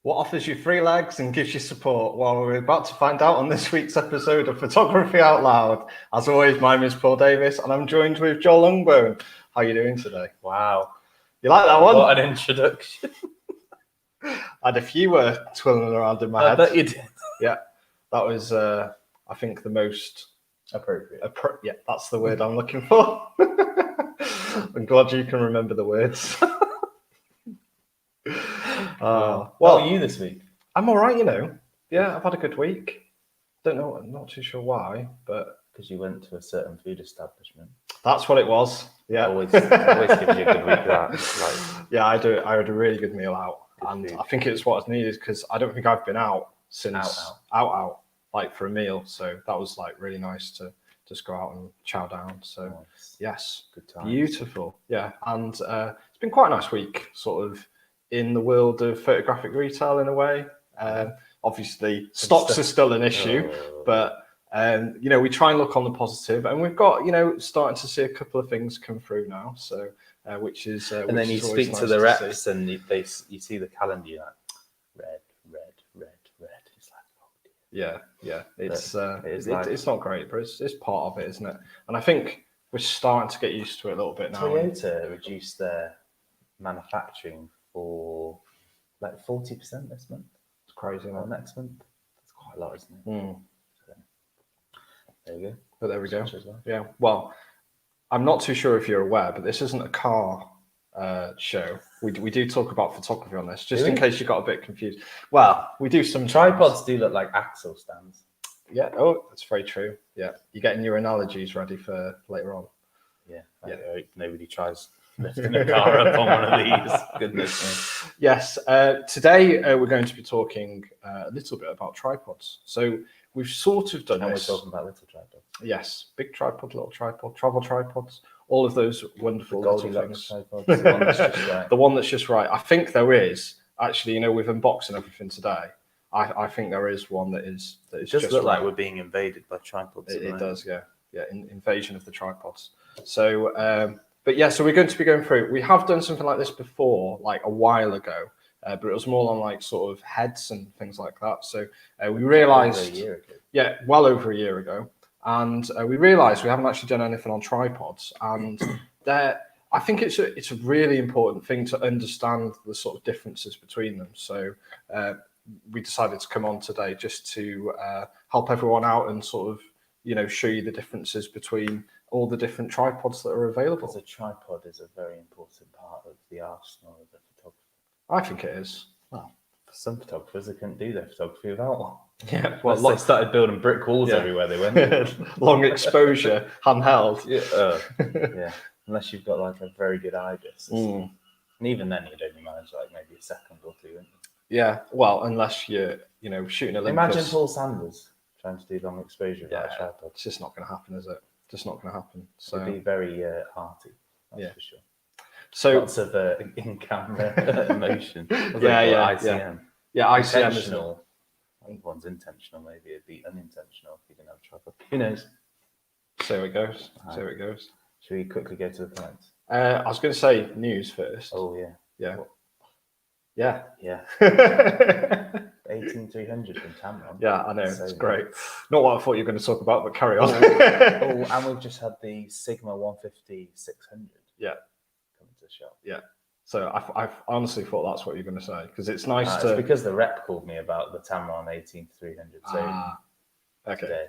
What offers you three legs and gives you support? Well, we're about to find out on this week's episode of Photography Out Loud. As always, my name is Paul Davis, and I'm joined with Joel Longbone. How are you doing today? Wow. You like that one? What an introduction. I had a few twirling around in my I head. bet you did. Yeah, that was, I think, the most Appropriate. yeah, that's the word I'm looking for. I'm glad you can remember the words. How well, are you this week? I'm all right, you know. Yeah, I've had a good week. Don't know, I'm not too sure why, but Because you went to a certain food establishment. that's what it was. Yeah, Always gives you a good week. That. yeah, I had a really good meal out, Good and food. I think it's what I needed because I don't think I've been out since out like for a meal. So that was like really nice to just go out and chow down. So Nice. yes, Good time. beautiful. Yeah, and it's been quite a nice week, sort of in the world of photographic retail in a way. Obviously, stocks are still an issue, but you know, we try and look on the positive, and we've got, you know, starting to see a couple of things come through now. So which is And then you speak to the reps, and you see the calendar. You're like, red. It's like, oh dear. Yeah, it's not great, but it's part of it, isn't it? And I think we're starting to get used to it a little bit now. Toyota reduced their manufacturing for like 40% this month. It's crazy, Or isn't it? next month. That's quite a lot, isn't it? Mm. There you go. But there we go. Such as well. Yeah. Well, I'm not too sure if you're aware, but this isn't a car show. We do talk about photography on this, just Do in we? case you got a bit confused. Well, we do some Tripods do look like axle stands. Yeah. Oh, that's very true. Yeah. You're getting your analogies ready for later on. Yeah. Yeah. I hope nobody tries lifting a car up on one of these. Goodness me. Yes. Today we're going to be talking a little bit about tripods. So we've sort of done And we're this. talking about little tripods. Yes, big tripod, little tripod, travel tripods, all of those wonderful little Goldilocks things. tripods. The one that's just right. The one that's just right. I think there is actually, you know, with unboxing everything today. I think there is one that is It does just look like right. we're being invaded by tripods. It does, yeah. Invasion of the tripods. So, but yeah, so we're going to be going through. We have done something like this before, like a while ago, but it was more on like sort of heads and things like that. So we realised, Over a year ago. yeah, well over a year ago, and we realised we haven't actually done anything on tripods, and I think it's a really important thing to understand the sort of differences between them. So we decided to come on today just to help everyone out and sort of, you know, show you the differences between all the different tripods that are available. Because a tripod is a very important part of the arsenal of the photographer. I think it is. Well, for some photographers, they couldn't do their photography without one. Yeah, Well, they started building brick walls Yeah. everywhere they went. long exposure, handheld. Yeah, unless you've got like a very good eye distance. Mm. And even then, you'd only manage like maybe a second or two, wouldn't you? Yeah, well, unless you're, you know, shooting Olympus. Imagine Paul Sanders trying to do long exposure without a tripod. It's just not going to happen, is it? Just not going to happen. So It'd be very hearty, that's Yeah. for sure. So Lots of in-camera emotion. Yeah. ICM. yeah, ICM is Intentional. I think one's intentional, maybe it'd be unintentional if you didn't have a tripod. Who knows? so it goes. So it goes. Should we quickly go to the points? I was going to say news first. Oh, yeah. Yeah. Yeah. Yeah. 18300 from Tamron. Yeah, I know. So It's good. great. Not what I thought you were going to talk about, but carry on. Oh, and we've just had the Sigma 150 600. Yeah. Coming to the shop. So I honestly thought that's what you were going to say, because it's nice It's to. because the rep called me about the Tamron 18300. So Okay. today.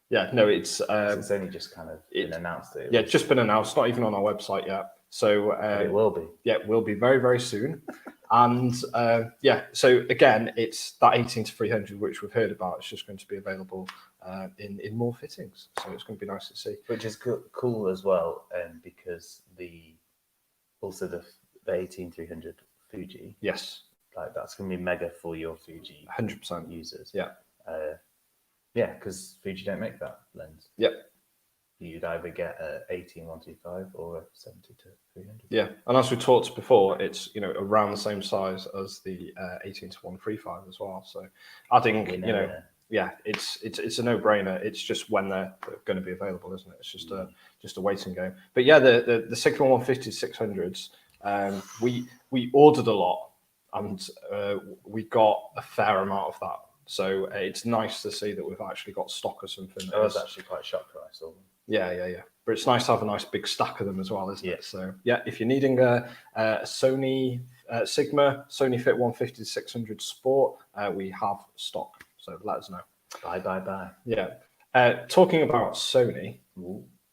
Yeah. No, it's So it's only just kind of been announced that yeah, just been announced. Not even on our website yet. So it will be. yeah, it will be very, very soon. And yeah, so again, it's that 18-300, which we've heard about. It's just going to be available in more fittings. So it's going to be nice to see. Which is cool as well, because the 18300 Fuji, Yes, like that's going to be mega for your Fuji 100%. users. Yeah. Yeah, because Fuji don't make that lens. Yep. You'd either get a 18-125 or a 70-300. Yeah, and as we talked before, it's, you know, around the same size as the 18-135 as well. So adding, you know, yeah, it's a no-brainer. It's just when they're going to be available, isn't it? It's just a waiting game. But yeah, the Sigma 150 600s, we ordered a lot, and we got a fair amount of that. So it's nice to see that we've actually got stock of something. I was actually quite shocked when I saw them. Yeah. But it's nice to have a nice big stack of them as well, isn't Yeah. it? So yeah, if you're needing a Sony Sigma Sony Fit 150-600 Sport, we have stock. So let us know. Bye. Yeah. Talking about Sony,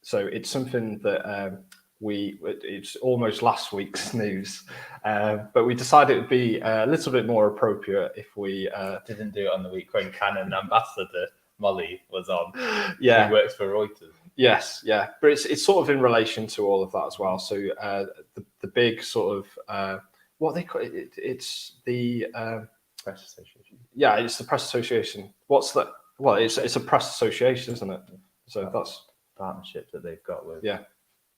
so it's something that it's almost last week's news, but we decided it would be a little bit more appropriate if we didn't do it on the week when Canon ambassador Molly was on. Yeah, who works for Reuters. Yes, yeah, but it's sort of in relation to all of that as well. So the big sort of what they call it, it's the Press Association. Yeah, it's the Press Association. What's that? Well, it's a press association, isn't it? So that's partnership that they've got with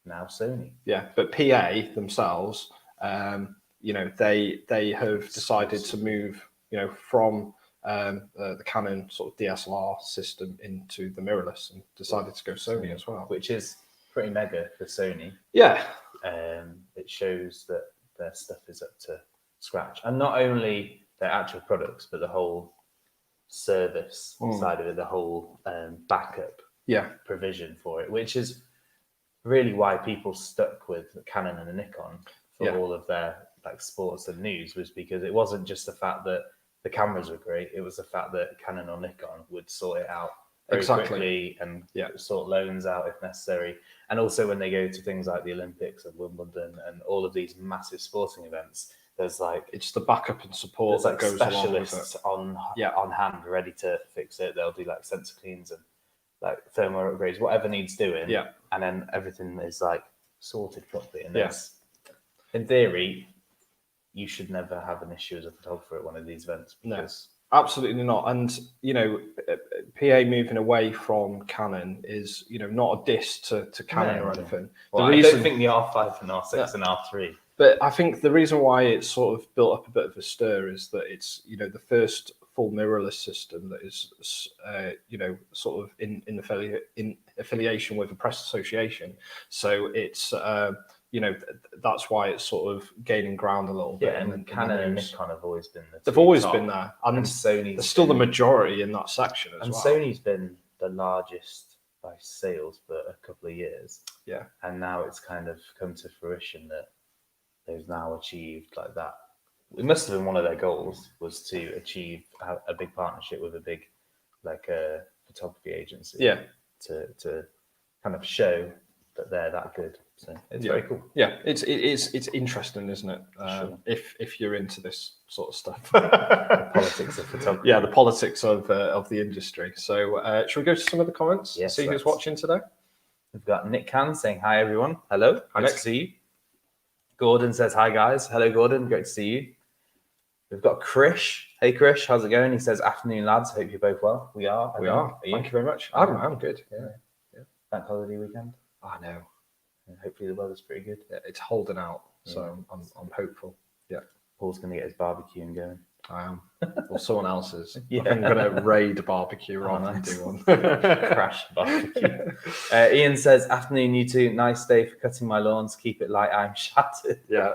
now Sony. Yeah, but PA themselves, they have decided to move, from the Canon sort of DSLR system into the mirrorless, and decided to go Sony as well, which is pretty mega for Sony. Yeah, it shows that their stuff is up to scratch, and not only their actual products, but the whole service side of it, the whole backup provision for it, which is really why people stuck with Canon and Nikon for all of their sports and news, was because it wasn't just the fact that the cameras were great, it was the fact that Canon or Nikon would sort it out very quickly and sort loans out if necessary. And also when they go to things like the Olympics and Wimbledon and all of these massive sporting events, there's it's the backup and support that goes specialists along with it. on hand ready to fix it. They'll do sensor cleans and firmware upgrades, whatever needs doing. Yeah. And then everything is sorted properly. And that's, in theory, you should never have an issue as a photographer at one of these events. Because absolutely not. And, PA moving away from Canon is, not a diss to Canon or anything. Well, I don't think the R5 and R6 and R3. But I think the reason why it's sort of built up a bit of a stir is that it's, the first full mirrorless system that is, sort of in affiliation with a press association. So it's, that's why it's sort of gaining ground a little bit. Yeah, and Canon and Nikon have always been there. They've always been there. And Sony's they're still the majority in that section as well. And Sony's been the largest by sales for a couple of years. Yeah. And now it's kind of come to fruition that they've now achieved that. It must have been one of their goals, was to achieve a big partnership with a big photography agency. Yeah. To kind of show that they're that good. So it's very cool. Yeah, it's interesting, isn't it? Sure. If you're into this sort of stuff. The politics of photography. Yeah, the politics of the industry. So should we go to some of the comments? Yes. See who's watching today? We've got Nick Can saying hi everyone. Hello. Hi, Nice Nick. to see you. Gordon says hi guys. Hello Gordon, great to see you. We've got Krish. Hey Krish, how's it going? He says afternoon lads. Hope you're both well. We are. Thank you very much. I'm good. Yeah. Bank holiday weekend. I know. And hopefully the weather's pretty good. Yeah, it's holding out, so I'm hopeful. Yeah. Paul's going to get his barbecue and going. I am. Or someone else's. Yeah. I think I'm going to raid barbecue rather than do one. Crash barbecue. Ian says, afternoon, you two. Nice day for cutting my lawns. Keep it light. I'm shattered. Yeah.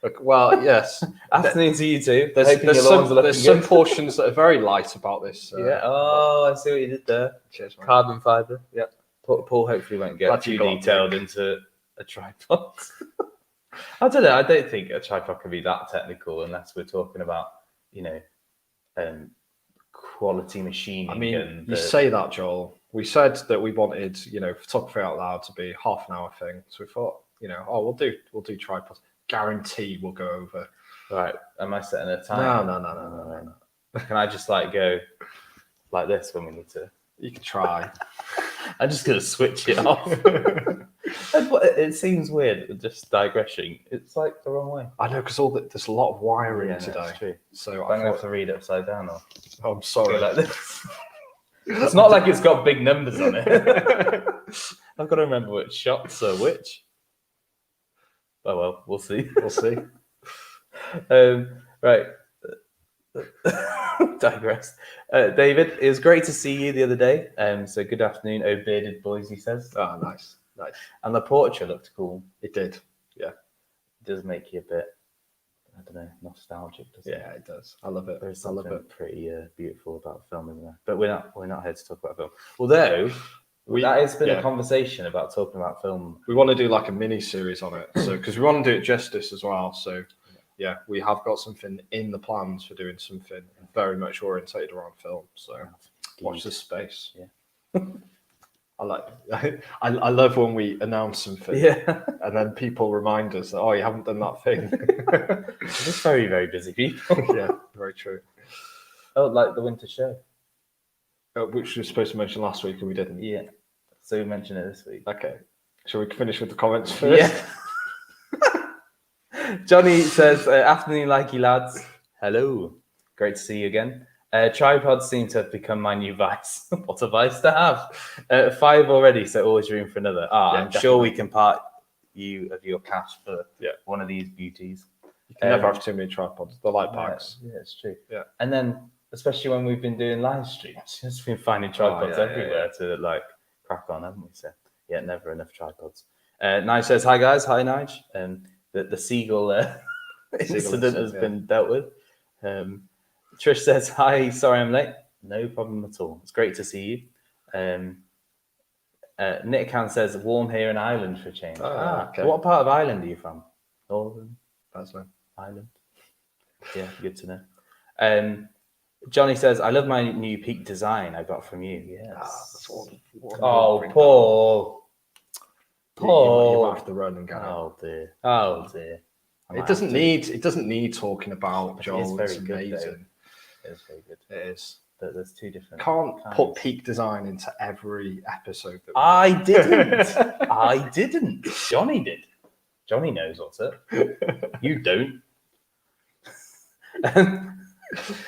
Look, well, yes. Afternoon to you two. There's some portions that are very light about this. Yeah. Oh, I see what you did there. Cheers, man. Carbon fiber. Yeah. Paul hopefully won't get Glad too you got detailed into a tripod. I don't know. I don't think a tripod can be that technical unless we're talking about, quality machining. I mean, you say that, Joel. We said that we wanted, Photography Out Loud to be half an hour thing. So we thought, we'll do tripods. Guarantee we'll go over. Right. Am I setting a time? No. Can I just go like this when we need to? You can try. I'm just going to switch it off. It seems weird, just digressing. It's the wrong way. I know, because there's a lot of wiring today. That's true. So I'm going to have to read it upside down. Or I'm sorry. like this. It's not like it's got big numbers on it. I've got to remember which shots are which. Oh well, we'll see. We'll see. Right. Digress. David, it was great to see you the other day. So good afternoon, oh bearded boys, he says. Oh, nice. And the portrait looked cool. It did. Yeah. It does make you a bit don't know, nostalgic, doesn't it? Yeah, it does. I love it. There's I love something it. pretty beautiful about film, isn't there? But we're not here to talk about film. Although that has been a conversation about talking about film. We want to do like a mini series on it, so because we want to do it justice as well. So yeah, we have got something in the plans for doing something very much orientated around film. So watch this space. Yeah. I love when we announce something, and then people remind us that you haven't done that thing. We're just very, very busy people. Yeah, very true. Oh, like the winter show, which we were supposed to mention last week and we didn't. Yeah, so we mentioned it this week. Okay, shall we finish with the comments first? Yeah. Johnny says, "Afternoon, likey lads. Hello, great to see you again. Tripods seem to have become my new vice. What a vice to have. 5 already, so always room for another. I'm sure we can part you of your cash for one of these beauties. You can never have too many tripods. They're like bags. Yeah, it's true. Yeah. And then, especially when we've been doing live streams, just been finding tripods everywhere to like crack on, haven't we? So yeah, never enough tripods. Nige says, "Hi guys, hi Nige." The seagull incident has been dealt with. Trish says, "Hi, sorry I'm late." No problem at all. It's great to see you. Nick says, "Warm here in Ireland for a change." Okay. What part of Ireland are you from? Northern Ireland. Yeah, good to know. Johnny says, "I love my new peak design I got from you." Yes. Paul. You might have to run and get it. Oh dear. It doesn't need talking about, Joel. It's amazing. It's very good. It is. But there's 2 different. Can't put peak design into every episode. I didn't. I didn't. Johnny did. Johnny knows what's it. You don't.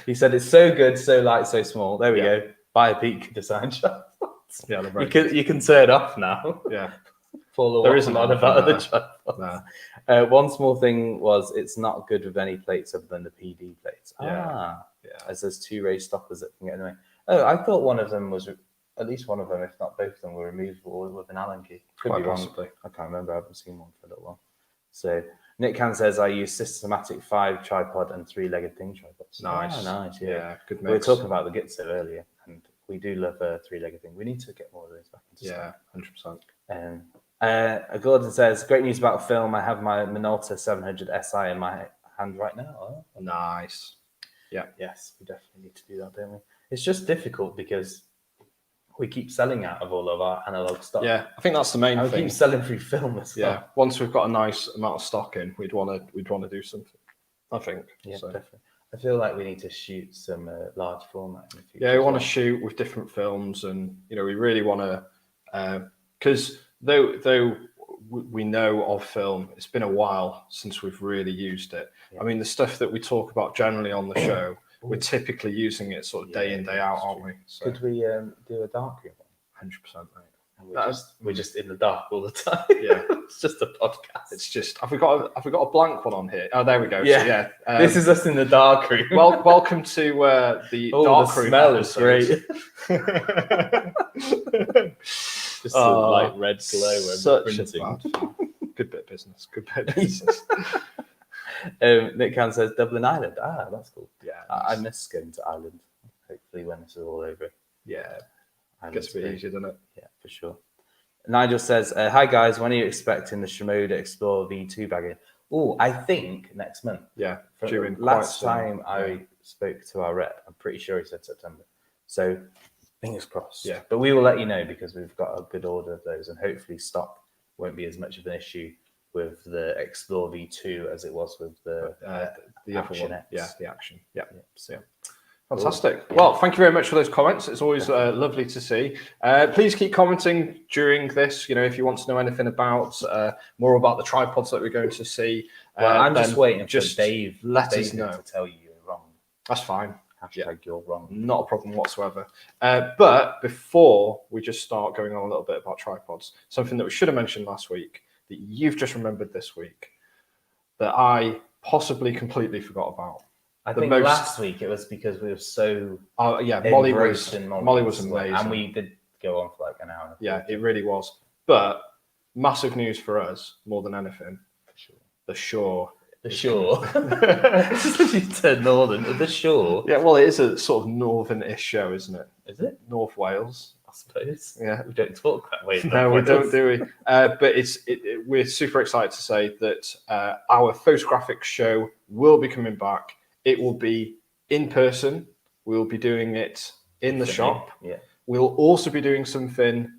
He said it's so good, so light, so small. There we go. Buy a peak design shop. Yeah, you can turn it off now. Yeah. There isn't a lot about the tripods. No. One small thing was it's not good with any plates other than the PD plates. As there's 2 raised stoppers that can get in the way. Oh, I thought one of them was, at least one of them, if not both of them, were removable with an Allen key. Could be wrong. Possibly. I can't remember. I haven't seen one for a little while. So Nick says, "I use Systematic 5 tripod and 3-legged thing tripods." Nice. Nice. Yeah, good mix. We were talking about the Gitzo earlier, and we do love a 3-legged thing. We need to get more of those back into stock. 100%. Gordon says, "Great news about film. I have my Minolta 700 SI in my hand right now." Oh. Nice. Yeah. Yes, we definitely need to do that, don't we? It's just difficult because we keep selling out of all of our analog stock. Yeah, I think that's the main and thing. We keep selling through film as well. Yeah. Once we've got a nice amount of stock in, we'd want to do something. I think. Yeah, definitely. I feel like we need to shoot some large format in the future. Yeah, we want to shoot with different films, and we really want to, because though we know of film, it's been a while since we've really used it. I mean, the stuff that we talk about generally on the show, we're typically using it sort of day in, day out, aren't we? So, could we do a darkroom one? 100%, mate. And we're just in the dark all the time. Yeah, it's just a podcast. It's just have we got a blank one on here? Oh, there we go. Yeah, so, this is us in the dark room. Well, welcome to the dark room. Smell is great. Just a light red glow. Such a bad. Good bit of business. Good bit of business. Nick Can says Dublin Island. That's cool. Yeah, I miss going to Ireland. Hopefully, when this is all over. Yeah, gets a bit easier, doesn't it? Yeah, for sure. Nigel says, "Hi guys, when are you expecting the Shimoda Explorer V2 bag in?" Oh, I think next month. Yeah, last time I spoke to our rep, I'm pretty sure he said September. So fingers crossed. Yeah, but we will let you know because we've got a good order of those, and hopefully stock won't be as much of an issue with the Explorer V2 as it was with the Action X. Yeah, the Action. Yeah. So. Fantastic. Well, thank you very much for those comments. It's always lovely to see. Please keep commenting during this. If you want to know anything about more about the tripods that we're going to see. Well, I'm just waiting for Dave. Let us know to tell you you're wrong. That's fine. You're wrong. Not a problem whatsoever. But before we just start going on a little bit about tripods, something that we should have mentioned last week that you've just remembered this week that I possibly completely forgot about. I think last week it was because we were so Molly was amazing, and we did go on for like an hour. Yeah, it really was. But massive news for us more than anything. The Shure The shore. You turned northern. The shore. Yeah, well, it is a sort of northern-ish show, isn't it? Is it? North Wales. I suppose. Yeah. We don't talk that way. in No, we North don't, Wales. do we? But we're super excited to say that our photographic show will be coming back. It will be in person. We'll be doing it in the shop. Yeah. We'll also be doing something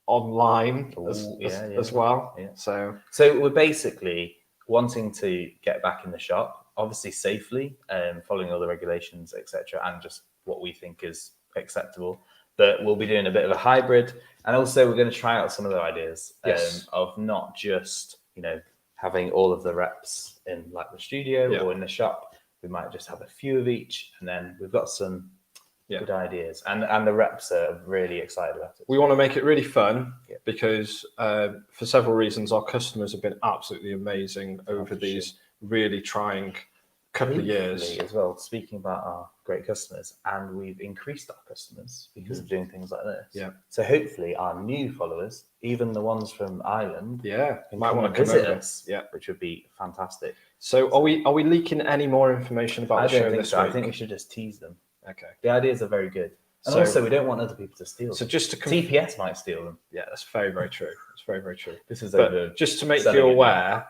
online Ooh, as well. Yeah. So So we're basically wanting to get back in the shop, obviously safely, following all the regulations, etc., and just what we think is acceptable. But we'll be doing a bit of a hybrid, and also we're going to try out some other ideas Yes. of not just having all of the reps in like the studio Yeah. or in the shop. We might just have a few of each, and then we've got some good ideas, and the reps are really excited about it. we want to make it really fun Yeah. because for several reasons, our customers have been absolutely amazing over for these really trying couple of years. Hopefully as well, speaking about our great customers, and we've increased our customers because of doing things like this. Yeah. So hopefully our new followers, even the ones from Ireland, Yeah, can might come want and to come visit over. us. Yeah. Which would be fantastic. So are we leaking any more information about I the show don't think this so. week? I think we should just tease them. Okay. The ideas are very good, and So- also we don't want other people to steal So them. just to TPS might steal them. yeah, that's very, very true. It's very, very true. This is But over. just to make selling you it. aware,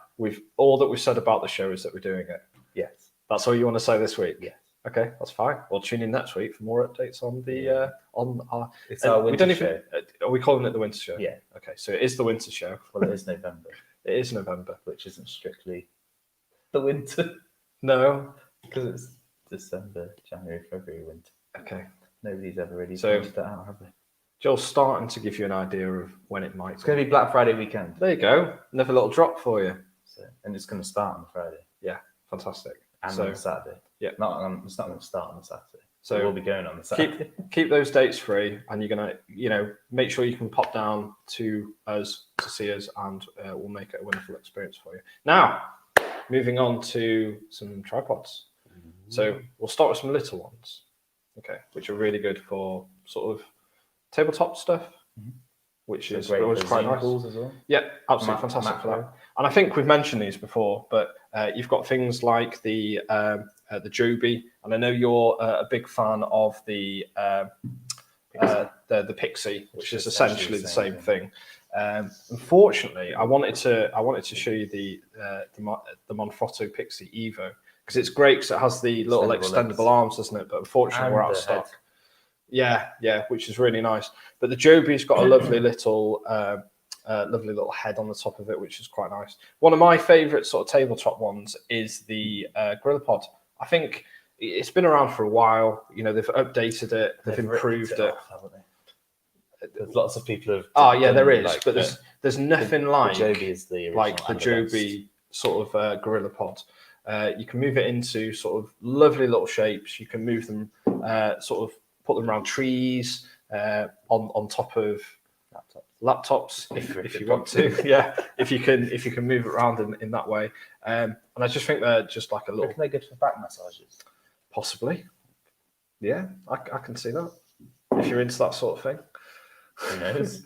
all that we've said about the show is that we're doing it. Yes. That's all you want to say this week? Yes. Okay, that's fine. We'll tune in next week for more updates on the on our. It's our we winter don't show. even. Are we calling it the winter show? Yeah. Okay, so it is the winter show. Well, it is November, It is November. which isn't strictly the winter No. because it's December, January, February, winter. Okay. Nobody's ever really So- pointed that out, have they? Joel's starting to give you an idea of when it might. It's going to be Black Friday weekend, There you go. Another little drop for you. and it's going to start on Friday Fantastic. and So on Saturday. yeah. It's not going to start on the Saturday. So So we'll be going on the Saturday. keep those dates free, and you're gonna make sure you can pop down to us to see us, and we'll make it a wonderful experience for you. Now, moving on to some tripods. So we'll start with some little ones, okay, which are really good for sort of tabletop stuff, which They're is great always for quite Zoom nice. calls as well. Yeah, absolutely fantastic for that. And I think we've mentioned these before, but you've got things like the Joby, and I know you're a big fan of the Pixie, which is essentially the same thing. Unfortunately, I wanted to show you the Manfrotto Pixie Evo because it's great because it has the little extendable arms, doesn't it? But unfortunately, And we're out of the stock. head. Yeah, which is really nice. But the Joby's got a lovely little head on the top of it, which is quite nice. One of my favourite sort of tabletop ones is the GorillaPod. I think it's been around for a while. They've updated it, they've improved it. off, haven't they? There's lots of people who've. Oh yeah, there is, like, but there's nothing like the Joby is the original like the and best. Joby sort of GorillaPod. You can move it into sort of lovely little shapes. You can move them, sort of put them around trees, on top of laptops if you want to. Yeah, if you can move it around in that way. And I just think they're just like a little, Reckon they're good for back massages. possibly. Yeah, I can see that if you're into that sort of thing. Who knows?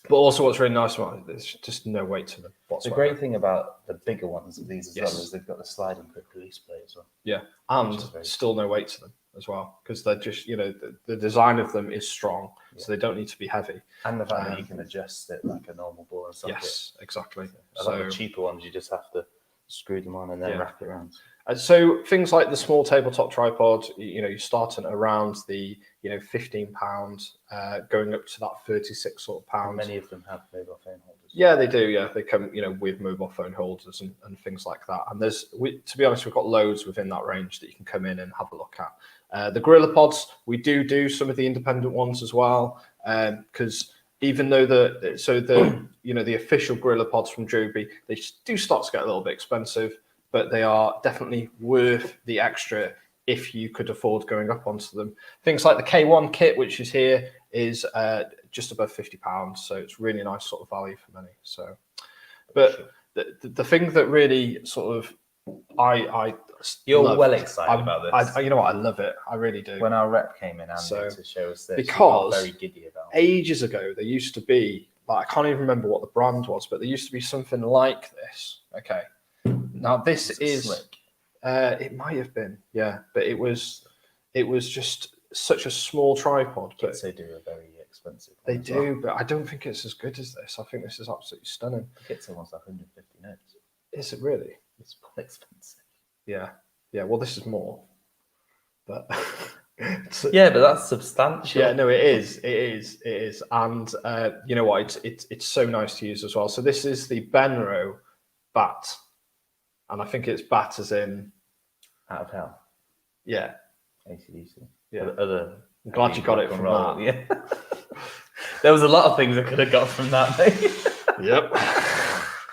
But also, what's really nice about it, there's just no weight to them The whatsoever. great thing about the bigger ones of these as Yes. well is they've got the sliding quick release plate as well. Yeah, and Which is very still no weight to them as well because they're just the design of them is strong, so they don't need to be heavy. And the fact that you can adjust it like a normal ball and socket. Yes, exactly. A lot of the cheaper ones, you just have to screw them on and then Yeah. wrap it around. So things like the small tabletop tripod, you start at around the £15, going up to that 36 sort of pounds. Many of them have mobile phone holders. Yeah, they do. Yeah, they come, with mobile phone holders and things like that. And to be honest, we've got loads within that range that you can come in and have a look at. The GorillaPods, we do some of the independent ones as well, because even though the official GorillaPods from Joby, they do start to get a little bit expensive, but they are definitely worth the extra if you could afford going up onto them. Things like the K1 kit, which is here, is just above £50, so it's really nice sort of value for money. So, but the thing that really sort of You're love- well excited about this. you know what, I love it. I really do. When our rep came in, Andy, So, to show us this, because we got very giddy about it. ages ago, there used to be, like, I can't even remember what the brand was, but there used to be something like this. Okay. Now this Was it is slick? it might have been, yeah, but it was just such a small tripod. But Kids, they do a very expensive they one as well. do, but I don't think it's as good as this. I think this is absolutely stunning. The Kitson one's like 150 notes. Is it really? It's quite expensive. Yeah, yeah. Well, this is more, but Yeah, but that's substantial. yeah, no, it is, and you know what? It's so nice to use as well. So this is the Benro bat, and I think it's bat as in Out of hell. yeah. AC/DC. Yeah. Other. I'm glad you got it from that. Yeah. There was a lot of things I could have got from that, mate. Yep.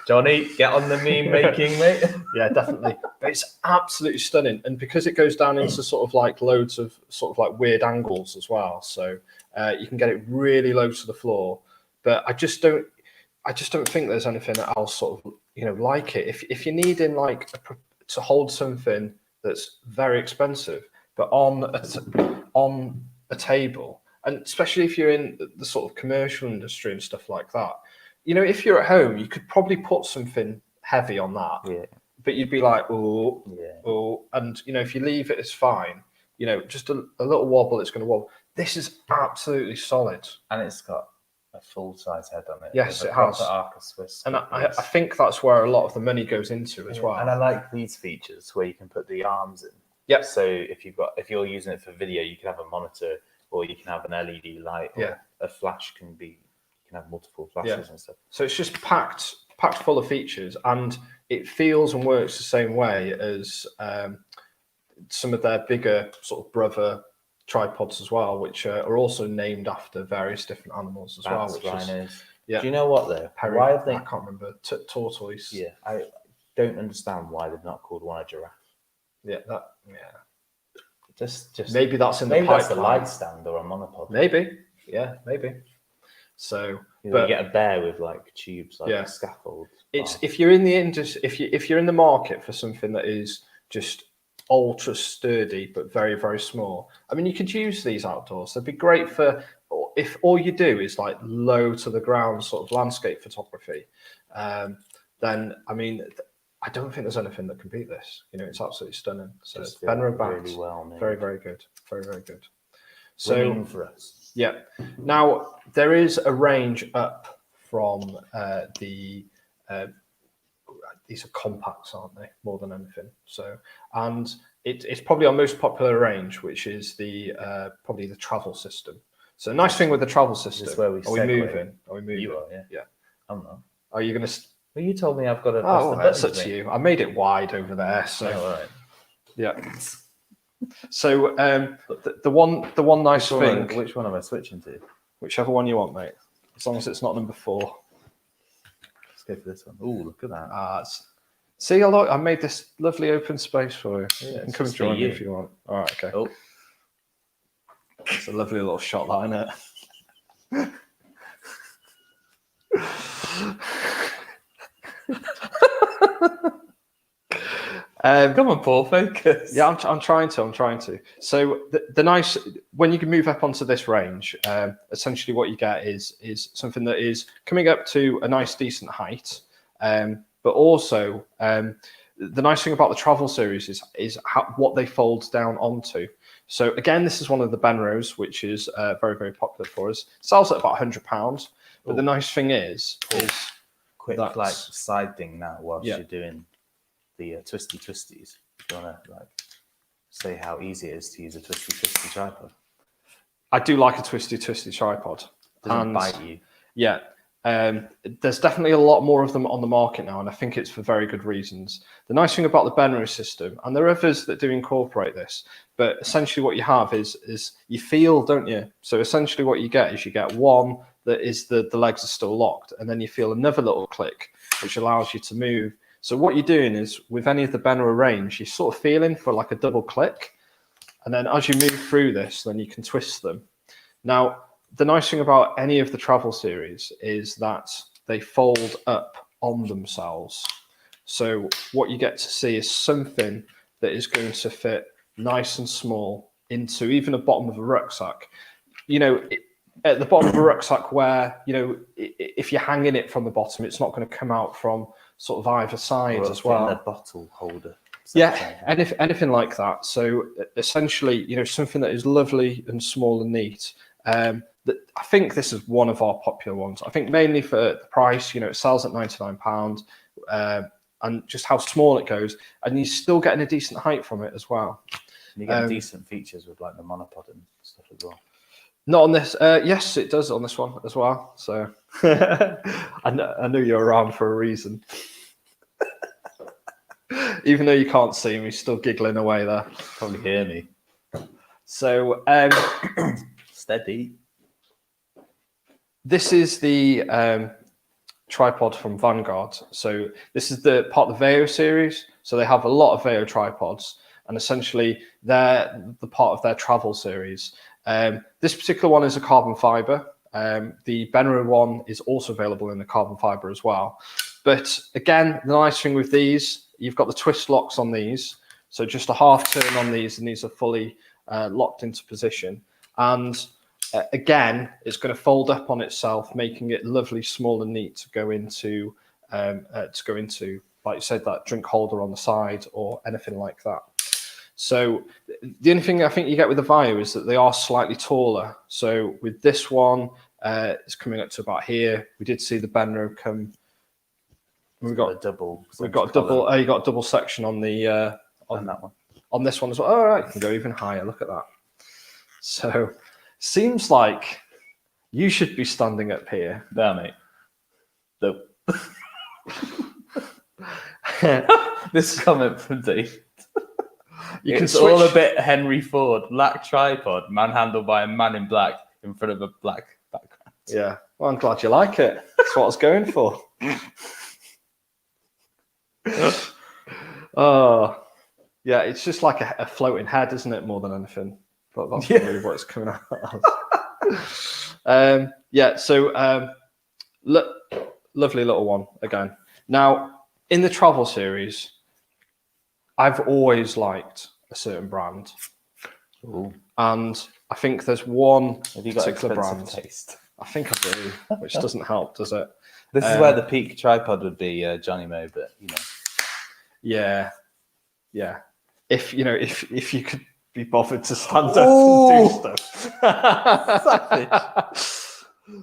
Johnny, get on the meme making, mate. Yeah, definitely. But it's absolutely stunning, and because it goes down into sort of like loads of sort of like weird angles as well, so you can get it really low to the floor. But I just don't think there's anything else sort of like it. If you're needing like to hold something that's very expensive, but on a table, and especially if you're in the sort of commercial industry and stuff like that, if you're at home, you could probably put something heavy on that. Yeah. But you'd be like, oh, Yeah. oh, and if you leave it, it's fine. Just a little wobble, it's going to wobble. This is absolutely solid, And it's got a full size head on it. Yes, with a it has. proper Arca Swiss. and I think that's where a lot of the money goes into as well. And I like these features where you can put the arms in. Yep. So if you're using it for video, you can have a monitor, or you can have an LED light. Or Yeah. A flash can be. You can have multiple flashes and stuff. So it's just packed full of features, and it feels and works the same way as some of their bigger sort of brother tripods as well, which are also named after various different animals as well. Which Rhinos. is, yeah. Do you know what though? Perry, Why have they? I can't remember. Tortoise. Yeah, I don't understand why they've not called one a giraffe. Yeah. Just Maybe that's in maybe the that's the pipeline. light stand or a monopod. Maybe. Yeah. Maybe. So, You but get a bear with like tubes, like Yeah. a scaffold. it's if you're in the industry, if you're in the market for something that is just ultra sturdy but very very small, I mean, you could use these outdoors. They'd be great for if all you do is like low to the ground sort of landscape photography. Then I mean, I don't think there's anything that can beat this. It's absolutely stunning. So Just Benro really well made. very very good, very very good. So Winning for us. yeah. Now there is a range up from these are compacts, aren't they? More than anything. So, and it's probably our most popular range, which is the probably the travel system. So, the nice thing with the travel system. This is where we are we segue. moving? Are we moving? You are, yeah. Yeah. I'm not. Are you going to? Well, you told me I've got to press Oh, the that's up buttons, to mate. you. I made it wide over there. So, Oh, all right. yeah. So, the one nice thing, Which one am I switching to? whichever one you want, mate, as long as it's not number 4. Let's go for this one. Oh, look at that. See, I made this lovely open space for you. Yeah, You can it's come just join for me you. if you want. All right, okay. Oh, It's a lovely little shot, that, isn't it? come on, Paul, focus. Yeah, I'm trying to. So the nice, when you can move up onto this range, essentially what you get is something that is coming up to a nice decent height, but also the nice thing about the travel series is what they fold down onto. So again, this is one of the Benros, which is very very popular for us. Sells at about £100, but the nice thing is Quick, that's- like side thing now, whilst Yeah. you're doing the twisty twisties. Do you want to say how easy it is to use a twisty tripod? I do like a twisty tripod. Doesn't And- bite you. Yeah. There's definitely a lot more of them on the market now, and I think it's for very good reasons. The nice thing about the Benro system, and there are others that do incorporate this, but essentially what you have is you feel, don't you? So essentially what you get is you get one that is the legs are still locked, and then you feel another little click, which allows you to move. So what you're doing is with any of the Benro range, you're sort of feeling for like a double click, and then as you move through this, then you can twist them. Now, the nice thing about any of the travel series is that they fold up on themselves. So what you get to see is something that is going to fit nice and small into even the bottom of a rucksack. At the bottom of a rucksack where, if you're hanging it from the bottom, it's not going to come out from sort of either side Or as well. in the bottle holder. Yeah, section. anything like that. So essentially, something that is lovely and small and neat. I think this is one of our popular ones. I think mainly for the price. It sells at £99, and just how small it goes, and you're still getting a decent height from it as well. You get decent features with like the monopod and stuff as well. Not on this. Yes, it does on this one as well. So I knew you were around for a reason. Even though you can't see me, still giggling away there. Probably hear me. So Steady. this is the tripod from Vanguard. So this is the part of the Veo series. So they have a lot of Veo tripods, and essentially they're the part of their travel series. This particular one is a carbon fiber. The Benro one is also available in the carbon fiber as well. But again, the nice thing with these, you've got the twist locks on these. So just a half turn on these, and these are fully locked into position. And again, it's going to fold up on itself, making it lovely, small and neat to go into, like you said, that drink holder on the side or anything like that. So the only thing I think you get with the Vio is that they are slightly taller. So with this one, it's coming up to about here. We did see the Benro come. We've got a double. You got a double section on the on that one. On this one as well. All right, you can go even higher. Look at that. So seems like you should be standing up here. There, mate. Nope. This comment from Dave. It's all a bit Henry Ford. Black tripod, manhandled by a man in black in front of a black background. Yeah. Well, I'm glad you like it. That's what I was going for. Oh, yeah. It's just like a floating head, isn't it? More than anything. But that's really what it's coming out of. Yeah. So, lovely little one again. Now, in the travel series, I've always liked a certain brand. Ooh. And I think there's one Have you got particular brand. taste? I think I do, which doesn't help, does it? This is where the peak tripod would be Johnny Mo, but Yeah. If you could be bothered to stand up and do stuff.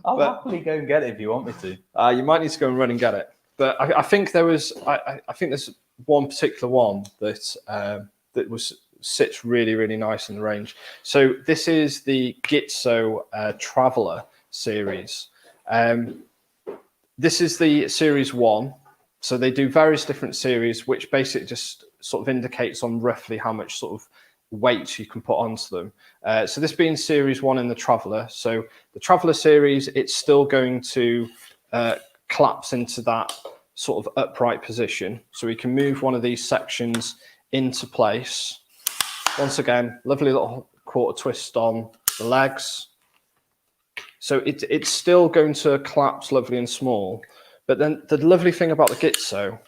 I'll happily go and get it if you want me to. You might need to go and run and get it. But I think there was. I think there's one particular one that sits really, really nice in the range. So this is the Gitzo Traveler series. This is the series 1. So they do various different series, which basically just sort of indicates on roughly how much sort of weight you can put onto them. So this being series 1 in the Traveler. So the Traveler series, it's still going to collapse into that sort of upright position. So we can move one of these sections into place. Once again, lovely little quarter twist on the legs. So it's still going to collapse lovely and small. But then the lovely thing about the Gitzo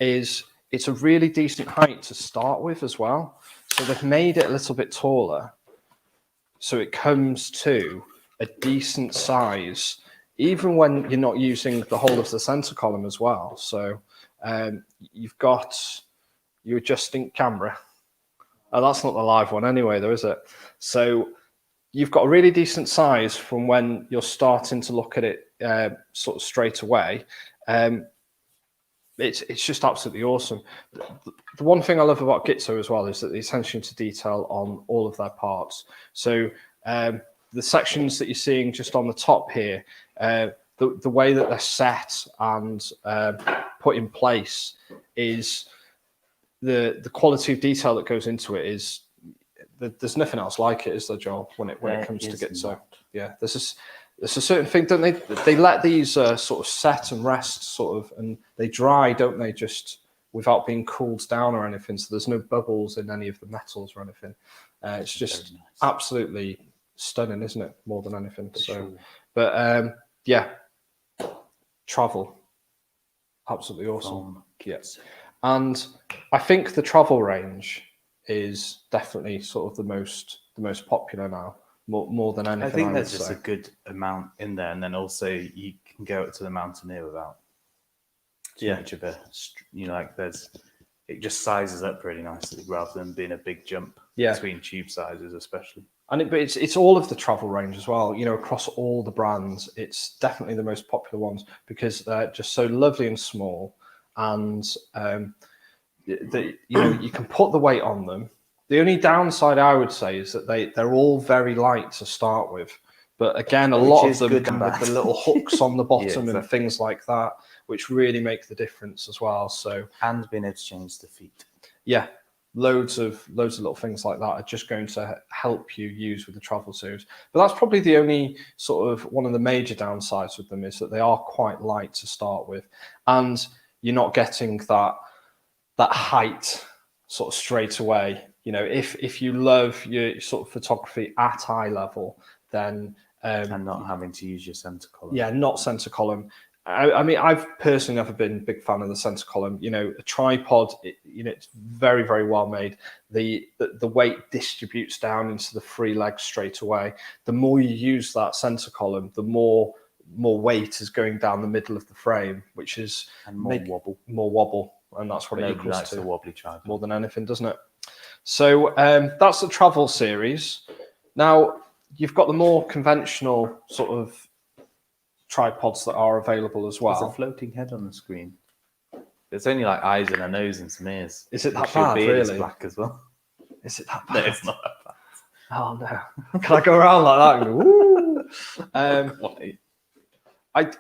is it's a really decent height to start with as well. So they've made it a little bit taller. So it comes to a decent size, even when you're not using the whole of the center column as well. So you've got your adjusting camera. Oh, that's not the live one anyway, though, is it? So you've got a really decent size from when you're starting to look at it sort of straight away. It's just absolutely awesome. The one thing I love about Gitzo as well is that the attention to detail on all of their parts. So the sections that you're seeing just on the top here, the way that they're set and put in place is the quality of detail that goes into it is there's nothing else like it, is there, Joel? When it comes to Gitzo, yeah, there's a certain thing, don't they? They let these sort of set and rest, sort of, and they dry, don't they? Just without being cooled down or anything. So there's no bubbles in any of the metals or anything. It's just absolutely stunning, isn't it? More than anything. But yeah, travel, absolutely awesome. Yes, and I think the travel range is definitely sort of the most popular now. More than anything. I think there's just a good amount in there, and then also you can go up to the Mountaineer without too much of a, like it just sizes up really nicely rather than being a big jump between tube sizes, especially. And but it's all of the travel range as well. Across all the brands, it's definitely the most popular ones because they're just so lovely and small, and you can put the weight on them. The only downside I would say is that they're all very light to start with. But again, a lot of them come with the little hooks on the bottom and things like that, which really make the difference as well. So and being able to change the feet. Yeah, loads of little things like that are just going to help you use with the travel series. But that's probably the only sort of one of the major downsides with them is that they are quite light to start with, and you're not getting that height sort of straight away. If you love your sort of photography at eye level, then and not having to use your center column. Yeah, not center column. I mean, I've personally never been a big fan of the center column. A tripod, it's very, very well made. The weight distributes down into the free leg straight away. The more you use that center column, the more weight is going down the middle of the frame, which is more wobble, and that's what it equals to. A wobbly tripod more than anything, doesn't it? So that's the travel series. Now you've got the more conventional sort of tripods that are available as well. There's a floating head on the screen. It's only like eyes and a nose and some ears. Is it that bad, really? Really? Black as well. Is it that bad? No, it's not that bad. Oh no! Can I go around like that? Woo!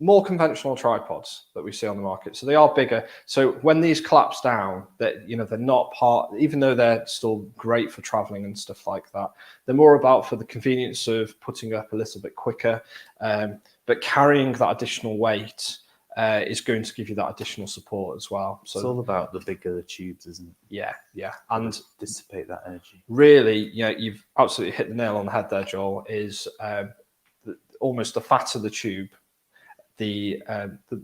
More conventional tripods that we see on the market. So they are bigger. So when these collapse down, that they're not even though they're still great for traveling and stuff like that, they're more about for the convenience of putting up a little bit quicker. But carrying that additional weight is going to give you that additional support as well. So it's all about the bigger the tubes, isn't it? Yeah. And dissipate that energy. Really, you've absolutely hit the nail on the head there, Joel, is almost the fatter the tube, the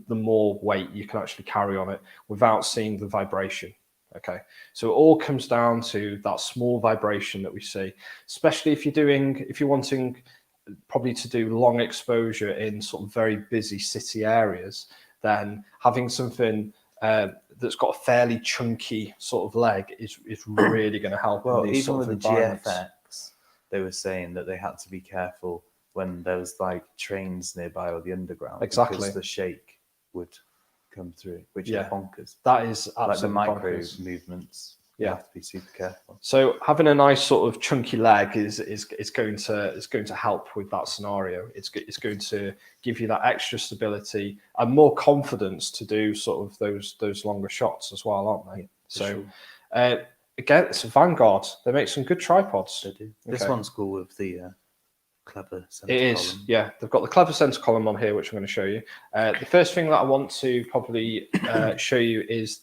more weight you can actually carry on it without seeing the vibration. Okay, so it all comes down to that small vibration that we see, especially if you're wanting probably to do long exposure in sort of very busy city areas, then having something that's got a fairly chunky sort of leg is really going to help. Well, even with the GFX, they were saying that they had to be careful when there was like trains nearby or the underground, because the shake would come through, which is bonkers. That is absolutely like the micro bonkers. Movements. You have to be super careful. So having a nice sort of chunky leg is going to help with that scenario. It's going to give you that extra stability and more confidence to do sort of those longer shots as well, aren't they? So again, it's a Vanguard. They make some good tripods. They do. This one's cool with the clever center column. It is, yeah. They've got the clever center column on here, which I'm going to show you. The first thing that I want to probably show you is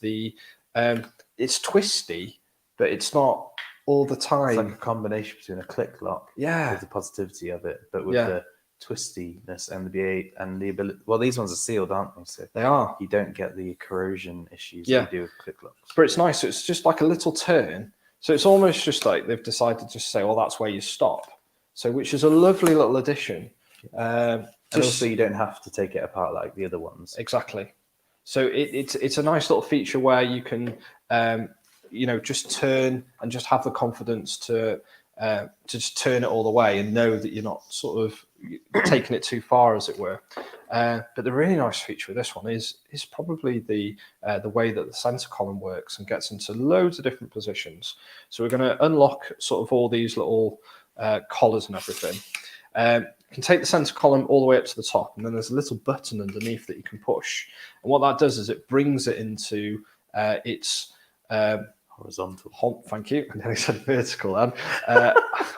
it's twisty, but it's not all the time. It's like a combination between a click lock, with the positivity of it, but with the twistiness and the ability. Well, these ones are sealed, aren't they? So they are. You don't get the corrosion issues that you do with click locks. But it's nice. So it's just like a little turn. So it's almost just like they've decided to just say, well, that's where you stop. So which is a lovely little addition. And also you don't have to take it apart like the other ones. Exactly. So it's a nice little feature where you can just turn and just have the confidence to just turn it all the way and know that you're not sort of taking it too far, as it were. But the really nice feature with this one is probably the way that the center column works and gets into loads of different positions. So we're going to unlock sort of all these little collars and everything. You can take the center column all the way up to the top, and then there's a little button underneath that you can push. And what that does is it brings it into its horizontal. Thank you. And then I said vertical then.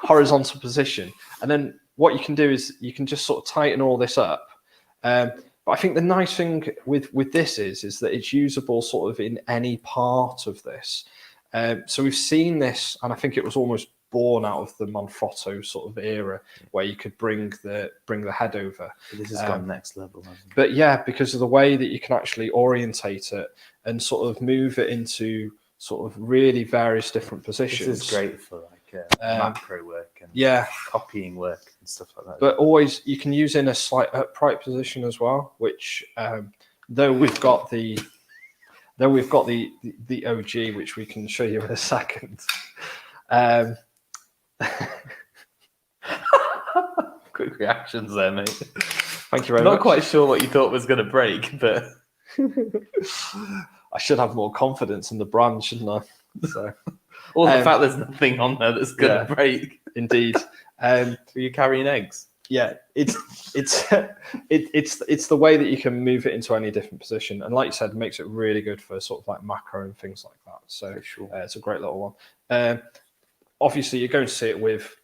Horizontal position. And then what you can do is you can just sort of tighten all this up. But I think the nice thing with this is that it's usable sort of in any part of this. So we've seen this, and I think it was almost born out of the Manfrotto sort of era, where you could bring the head over. But this has gone next level, hasn't it? But yeah, because of the way that you can actually orientate it and sort of move it into sort of really various different positions. This is great for like macro work and copying work and stuff like that. But always you can use in a slight upright position as well, which though we've got the OG, which we can show you in a second. Quick reactions there, mate. Thank you very Not much. quite sure what you thought was going to break, but I should have more confidence in the brand, shouldn't I? So, or the fact there's nothing on there that's going to Yeah. break. indeed. Are you carrying eggs? Yeah, it's the way that you can move it into any different position, and like you said, makes it really good for sort of like macro and things like that. So For sure. it's a great little one. Obviously, you're going to see it with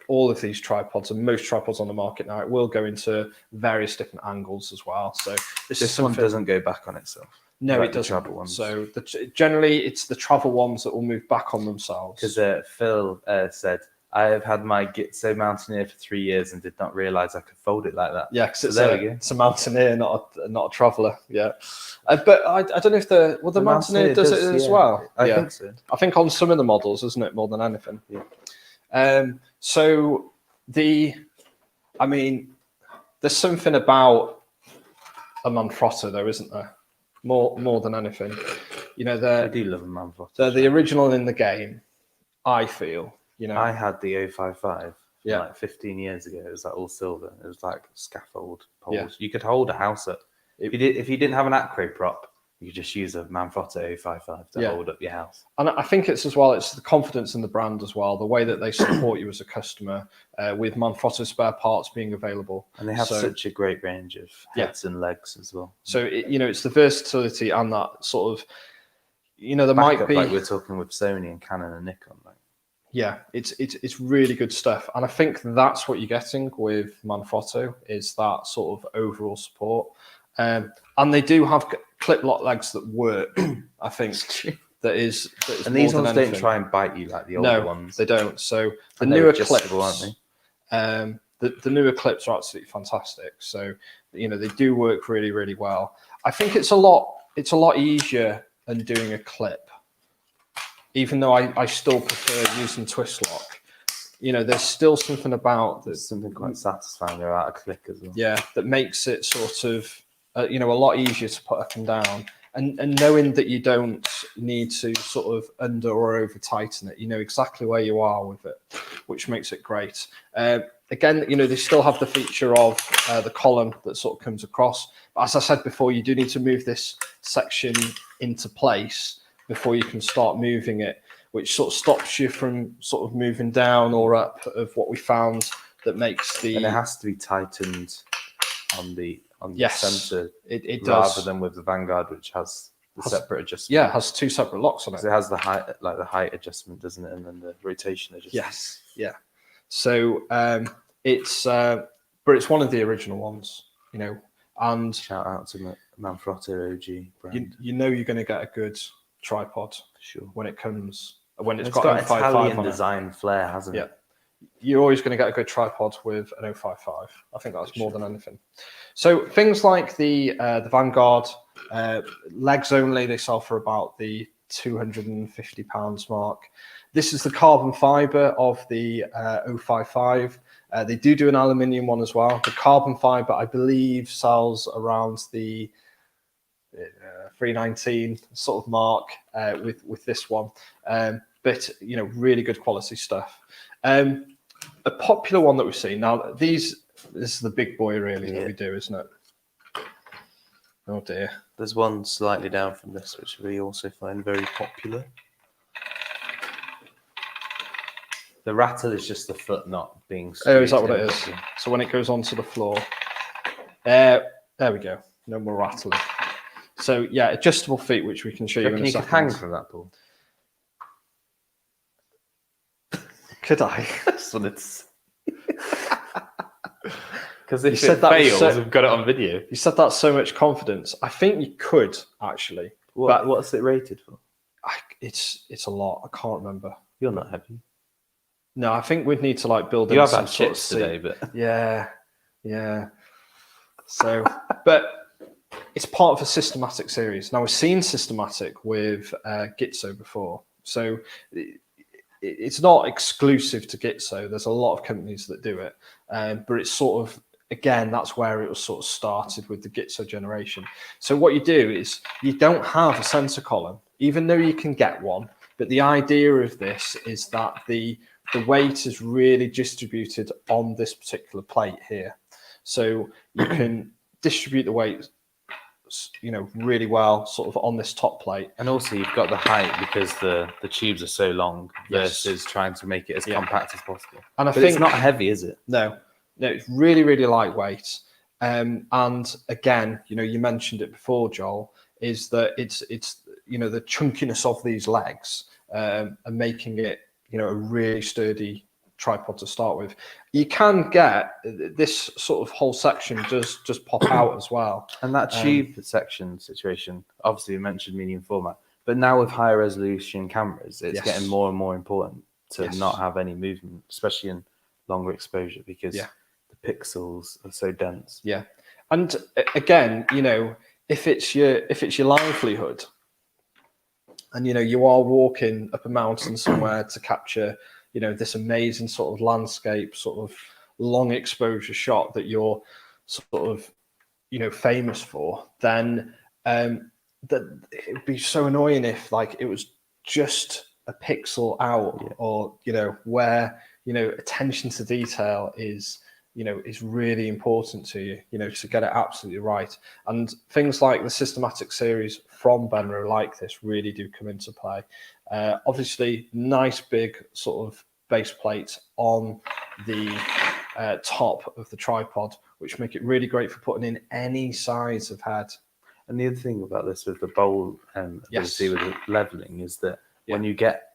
all of these tripods, and most tripods on the market now. It will go into various different angles as well. So This one doesn't go back on itself. No, like it the doesn't. travel ones. So generally, it's the travel ones that will move back on themselves. Because Phil said, I have had my Gitzo Mountaineer for 3 years and did not realise I could fold it like that. Yeah, because So there we go. it's a mountaineer, not a traveller. Yeah, but I don't know if the mountaineer does it as yeah. well. I Yeah. think so. I think on some of the models, isn't it, more than anything? Yeah. So there's something about a Manfrotto, though, isn't there? More than anything, you know, I they're do love a Manfrotto. the original in the game. I feel, you know, I had the 055 Yeah. like 15 years ago. It was like all silver. It was like scaffold poles. Yeah. You could hold a house up. If you didn't have an acro prop, you could just use a Manfrotto 055 to Yeah. hold up your house. And I think it's the confidence in the brand as well, the way that they support you as a customer, with Manfrotto spare parts being available. And they have So- such a great range of Yeah. heads and legs as well. So it's the versatility and that sort of, there Backup, might be, like we're talking with Sony and Canon and Nikon. Like, yeah, it's really good stuff, and I think that's what you're getting with Manfrotto is that sort of overall support, and they do have clip lock legs that work. I think that is and these more ones than don't anything. try and bite you like the older No, ones. they don't. So the And they're newer adjustable, clips, aren't they? the newer clips are absolutely fantastic. So they do work really, really well. I think it's a lot easier than doing a clip, even though I still prefer using twist lock. There's still something about There's something quite satisfying about a click as well. that makes it sort of a lot easier to put up and down, and knowing that you don't need to sort of under or over tighten it. You know exactly where you are with it, which makes it great. Again, they still have the feature of the column that sort of comes across. But as I said before, you do need to move this section into place before you can start moving it, which sort of stops you from sort of moving down or up of what we found that makes the... And it has to be tightened on the Yes, center it rather does. than with the Vanguard, which has the separate adjustment. Yeah, it has two separate locks on it. Because it has the height adjustment, doesn't it? And then the rotation adjustment. Yes, yeah. So but it's one of the original ones, and Shout out to Manfrotto OG brand. you're going to get a good tripod for sure. when it's It's got got 055 Italian on it. design flair, hasn't Yeah. it? You're always going to get a good tripod with an 055. I think that's more than anything. So things like the Vanguard legs only, they sell for about the £250 mark. This is the carbon fiber of the 055. They do an aluminium one as well. The carbon fiber, I believe, sells around the 319 sort of mark with this one. But really good quality stuff. A popular one that we've seen now. This is the big boy really that we do, isn't it? Oh dear. There's one slightly down from this, which we also find very popular. The rattle is just the foot not being. Oh, is that what it screwed is? in. So when it goes onto the floor, there we go. No more rattling. So yeah, adjustable feet, which we can show you in Reckon a you could second. hang from that, Paul? Could I? Just wanted to. Because if said it that was fails, so- we've got it on video. You said that so much confidence. I think you could actually. But- What's it rated for? It's a lot. I can't remember. You're not heavy. No, I think we'd need to build. You in have some had sort of chips seat. today, but Yeah. So, but it's part of a systematic series. Now we've seen systematic with Gitzo before, so it's not exclusive to Gitzo. There's a lot of companies that do it, but it's sort of again, that's where it was sort of started with the Gitzo generation. So what you do is you don't have a sensor column, even though you can get one. But the idea of this is that the weight is really distributed on this particular plate here. So you can distribute the weight, really well, sort of on this top plate. And also you've got the height because the tubes are so long Yes. versus trying to make it as Yeah. compact as possible. And I But think it's not heavy, is it? No, it's really, really lightweight. And again, you mentioned it before, Joel, is that it's the chunkiness of these legs and making it a really sturdy tripod to start with. You can get this sort of whole section does just pop out as well. And that tube section situation, obviously you mentioned medium format, but now with higher resolution cameras, it's Yes. getting more and more important to Yes. not have any movement, especially in longer exposure, because Yeah. the pixels are so dense. Yeah, and again, if it's your livelihood, and you are walking up a mountain somewhere to capture, this amazing sort of landscape, sort of long exposure shot that you're sort of, famous for, then that it would be so annoying if like it was just a pixel out, or where attention to detail is really important to you, to get it absolutely right. And things like the systematic series from Benro like this really do come into play. Obviously, nice big sort of base plate on the top of the tripod, which make it really great for putting in any size of head. And the other thing about this with the bowl Yes. ability with the leveling is that when you get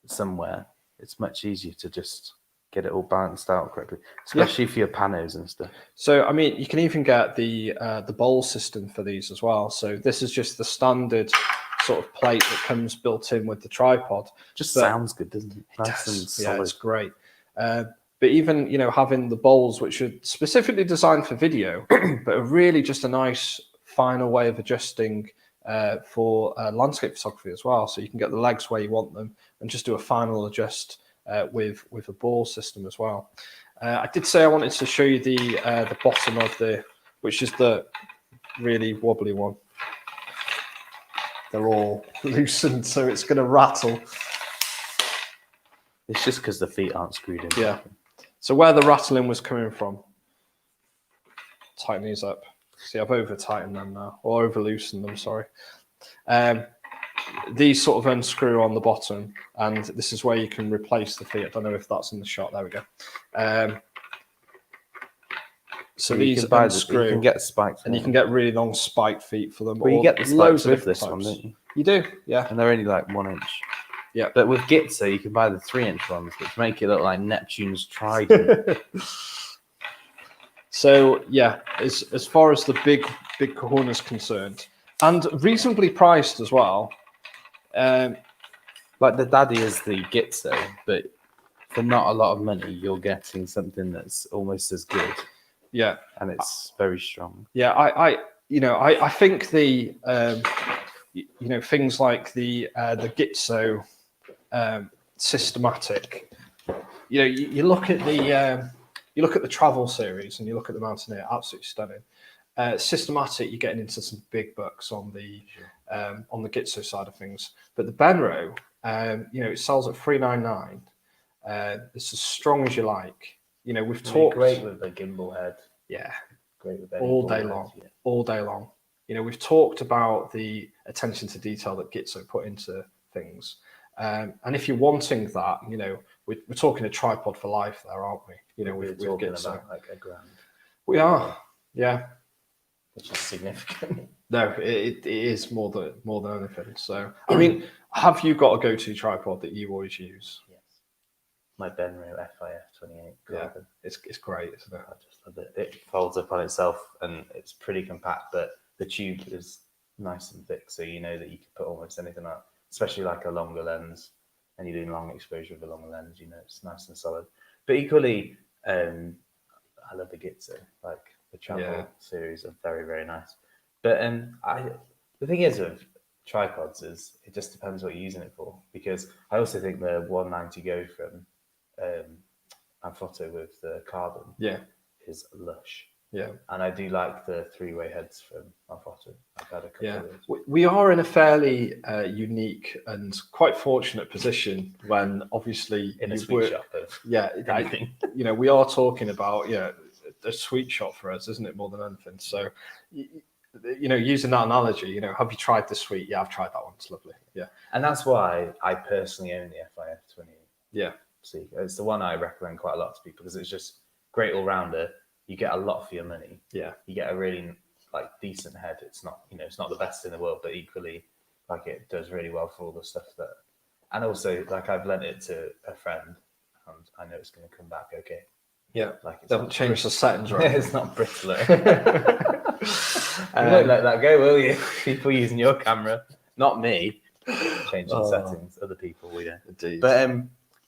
somewhere, it's much easier to just get it all balanced out correctly, especially for your panos and stuff. So, I mean, you can even get the bowl system for these as well. So this is just the standard sort of plate that comes built in with the tripod. Just But sounds good, doesn't it? Nice and yeah, solid. it's great. But even having the bowls, which are specifically designed for video, but are really just a nice final way of adjusting for landscape photography as well. So you can get the legs where you want them and just do a final adjust with a ball system as well. I did say I wanted to show you the bottom of which is the really wobbly one. They're all loosened, so it's going to rattle. It's just because the feet aren't screwed in. Yeah. So where the rattling was coming from, tighten these up. See, I've over tightened them now, or over loosened them, sorry. These sort of unscrew on the bottom, and this is where you can replace the feet. I don't know if that's in the shot. There we go. So You these can buy unscrew, you can get spikes, and you can get really long spiked feet for them. Well, you or get the spikes loads of with different this one, types. don't you? You do, yeah. And they're only like 1 inch. Yeah. But with Gitzo, you can buy the 3-inch ones, which make it look like Neptune's trident. So yeah, as far as the big Kahuna is concerned, and reasonably priced as well. Like the Daddy is the Gitzo, but for not a lot of money, you're getting something that's almost as good, Yeah, and it's very strong. yeah. I think the things like the Gitzo systematic. You look at the travel series and you look at the Mountaineer, absolutely stunning. Systematic, you're getting into some big bucks on the Gitzo side of things, but the Benro, it sells at $399. It's as strong as you like. We've talked Great with the gimbal head. yeah, Great with any all ball day head, long, yeah. all day long. We've talked about the attention to detail that Gitzo put into things, and if you're wanting that, we're talking a tripod for life there, aren't we? We're With talking Gitzo. about like a grand, We are, yeah. which is significant. No, it is more than anything. So, I mean, have you got a go-to tripod that you always use? Yes. My Benro FIF 28 carbon. It's great, isn't it? I just love it. It folds up on itself and it's pretty compact, but the tube is nice and thick, so you know that you can put almost anything out, especially like a longer lens, and you're doing long exposure with a longer lens, it's nice and solid. But equally, I love the Gitzo. Like the travel series are very, very nice. But the thing is with tripods is it just depends what you're using it for, because I also think the 190 Go from Manfrotto with the carbon is lush. Yeah. And I do like the 3-way heads from Manfrotto. I've had a couple Yeah, of those. we are in a fairly unique and quite fortunate position when obviously In a you sweet work- shop of Yeah, anything. we are talking about a sweet shop for us, isn't it, more than anything? So, using that analogy, have you tried the sweet? Yeah, I've tried that one. It's lovely. Yeah, And that's why I personally own the FIF 20. yeah, See, it's the one I recommend quite a lot to people because it's just great all rounder. You get a lot for your money. yeah, You get a really decent head. It's not it's not the best in the world, but equally it does really well for all the stuff that. And also I've lent it to a friend, and I know it's going to come back okay. yeah. It's Don't not change the settings, right? it's not brittle. You won't let that go, will you? People using your camera, not me. Changing settings, other people, Indeed. But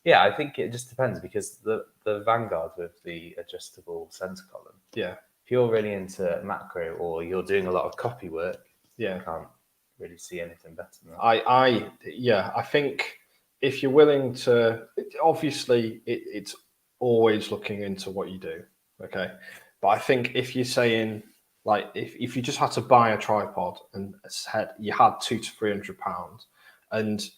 yeah, I think it just depends because the Vanguard with the adjustable center column. Yeah, If you're really into macro or you're doing a lot of copy work, yeah. I can't really see anything better than that. I think if you're willing to, obviously it's always looking into what you do, okay? But I think if you're saying if you just had to buy a tripod and you had £200 to £300 and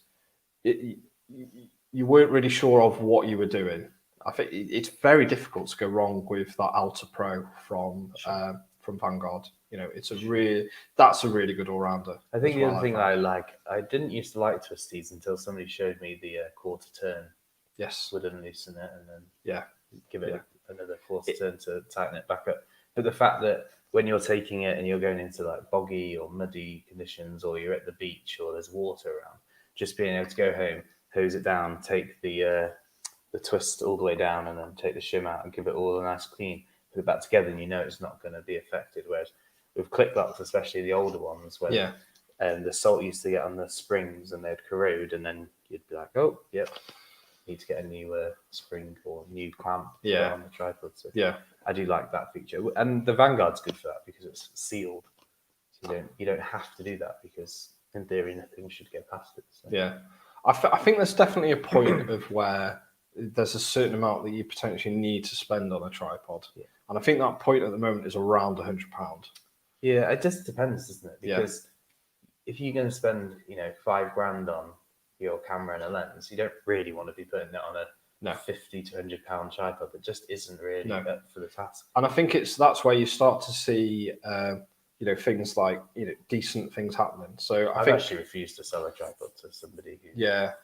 you weren't really sure of what you were doing, I think it's very difficult to go wrong with that Alta Pro from Vanguard. That's a really good all rounder. I think the other thing I didn't used to like twisties until somebody showed me the quarter turn. Yes. Would unloosen it and then give it another quarter turn to tighten it back up. But the fact that when you're taking it and you're going into boggy or muddy conditions, or you're at the beach or there's water around, just being able to go home, hose it down, take the twist all the way down, and then take the shim out and give it all a nice clean, put it back together, and it's not going to be affected. Whereas with click locks, especially the older ones, when the salt used to get on the springs and they'd corrode, and then you'd be like, oh, yep, need to get a new spring or new clamp on the tripod. So I do like that feature, and the Vanguard's good for that because it's sealed, so you don't have to do that because in theory nothing should get past it. So. Yeah, I think there's definitely a point of where there's a certain amount that you potentially need to spend on a tripod, and I think that point at the moment is around £100. Yeah, it just depends, doesn't it? Because if you're going to spend £5,000 on your camera and a lens, you don't really want to be putting it on a £50 to £100 tripod that just isn't really up for the task. And I think that's where you start to see things like decent things happening. So I've actually refused to sell a tripod to somebody who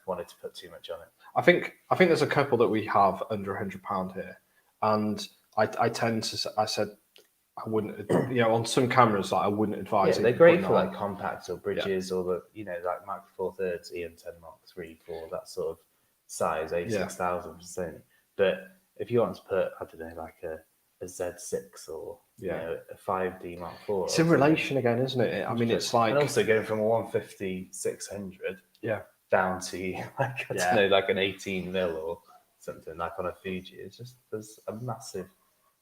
wanted to put too much on it. I think there's a couple that we have under £100 here, and I tend to I said I wouldn't on some cameras I wouldn't advise. They're great for compacts or bridges or the Micro Four Thirds EM10 Mark III for that sort of size, A6000 for Sony. But if you want to put a Z6 or a 5D Mark IV, it's in relation again, isn't it? I mean, it's and also going from a 150-600 down to an 18mm or something on a Fuji. It's just there's a massive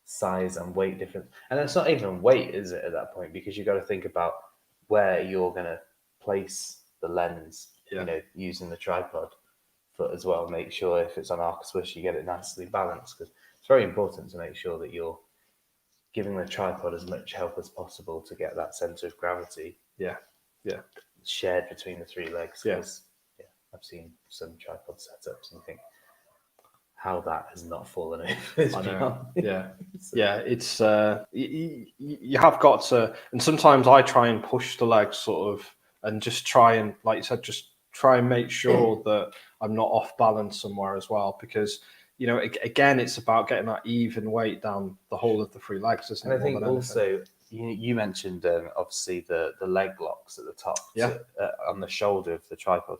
size and weight difference, and it's not even weight, is it, at that point? Because you've got to think about where you're going to place the lens, using the tripod foot as well. Make sure if it's on arc swish, you get it nicely balanced, because it's very important to make sure that you're giving the tripod as much help as possible to get that center of gravity shared between the three legs. I've seen some tripod setups and you think how that has not fallen over. I know. It's you have got to, and sometimes I try and push the legs sort of, and just try and, like you said, just try and make sure that I'm not off balance somewhere as well, because again, it's about getting that even weight down the whole of the three legs, isn't it? And I think also you mentioned obviously the leg locks at the top, on the shoulder of the tripod,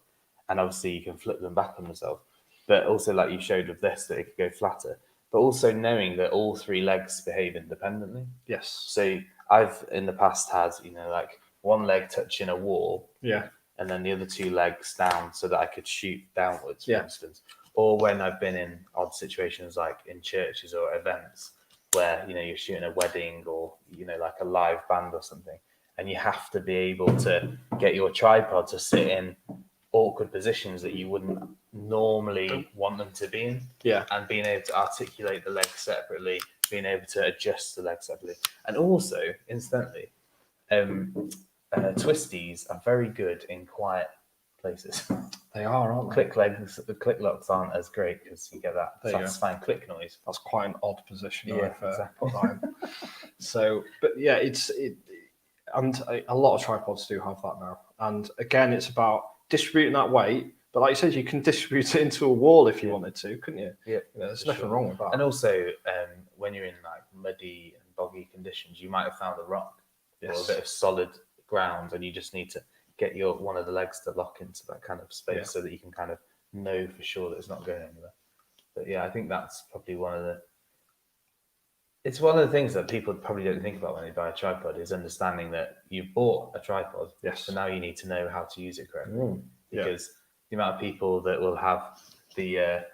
and obviously you can flip them back on themselves. But also, like you showed with this, that it could go flatter. But also knowing that all three legs behave independently. Yes. So I've in the past had, one leg touching a wall, and then the other two legs down, so that I could shoot downwards, for instance. Or when I've been in odd situations, like in churches or events, where you're shooting a wedding or like a live band or something, and you have to be able to get your tripod to sit in awkward positions that you wouldn't normally want them to be in, and being able to articulate the legs separately, being able to adjust the legs, I believe. And also, incidentally, twisties are very good in quiet places. They are, aren't they? Click locks aren't as great because you get that There you go. satisfying click noise. That's quite an odd position. Yeah, I've exactly. put that in. So, but yeah, and a lot of tripods do have that now. And again, it's about distributing that weight. But like you said, you can distribute it into a wall if you wanted to, couldn't you? Yeah, There's for nothing sure. wrong with that. And also, when you're in like muddy and boggy conditions, you might have found a rock or a bit of solid ground, and you just need to get one of the legs to lock into that kind of space so that you can kind of know for sure that it's not going anywhere. But yeah, I think that's probably one of the things that people probably don't think about when they buy a tripod is understanding that you bought a tripod, so now you need to know how to use it correctly. Because the amount of people that will have the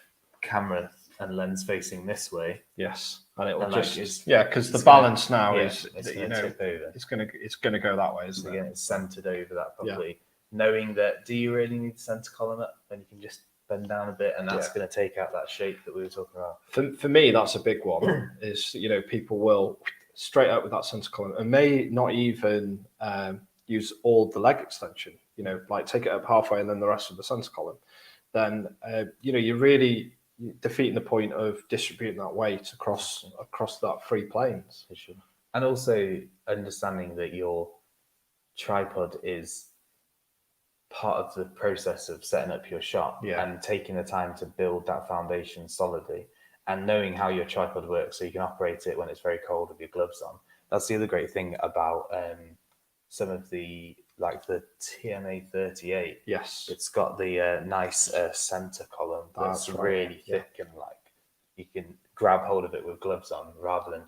camera and lens facing this way, and it will and just because the balance now is it's that, going to tip over. it's gonna go that way, isn't So it? again, it's centered over that properly. Knowing that, do you really need the center column up? Then you can just bend down a bit, and that's going to take out that shape that we were talking about. For me, that's a big one. Is people will straight up with that center column and may not even use all the leg extension. Like take it up halfway and then the rest of the center column. Then you're really defeating the point of distributing that weight across that three planes. And also understanding that your tripod is part of the process of setting up your shop and taking the time to build that foundation solidly, and knowing how your tripod works so you can operate it when it's very cold with your gloves on. That's the other great thing about some of the, like the TMA 38. Yes, it's got the nice center column that's really thick and like you can grab hold of it with gloves on, rather than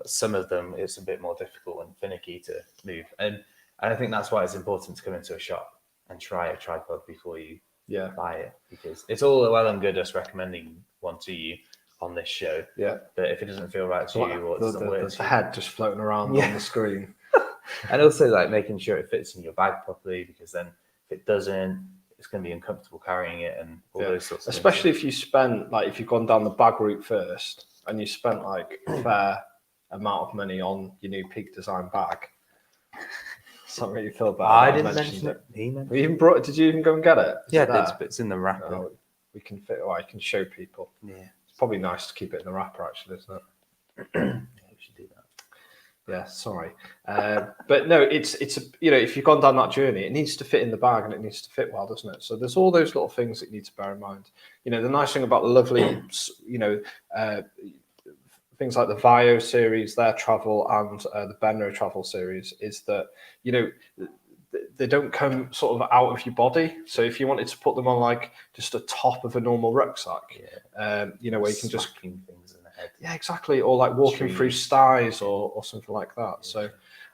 some of them it's a bit more difficult and finicky to move. And I think that's why it's important to come into a shop and try a tripod before you buy it, because it's all well and good us recommending one to you on this show, but if it doesn't feel right to you or it doesn't work, the head just floating around on the screen. And also like making sure it fits in your bag properly, because then if it doesn't, it's going to be uncomfortable carrying it and all those sorts of especially if you spent if you've gone down the bag route first and you spent like a fair amount of money on your new Peak Design bag. Something really feel bad. I didn't mention it. He mentioned it. Even brought. Did you even go and get it? It's in the wrapper. Oh, we can fit. I can show people. Yeah, it's probably nice to keep it in the wrapper, actually, isn't it? We should do that. Yeah, sorry, but no, it's if you've gone down that journey, it needs to fit in the bag and it needs to fit well, doesn't it? So there's all those little things that you need to bear in mind. The nice thing about the lovely, things like the Vio series, their travel, and the Benro travel series is that they don't come sort of out of your body. So if you wanted to put them on like just a top of a normal rucksack, where you can just things in the head. Yeah, exactly. Or like walking through styes or something like that. So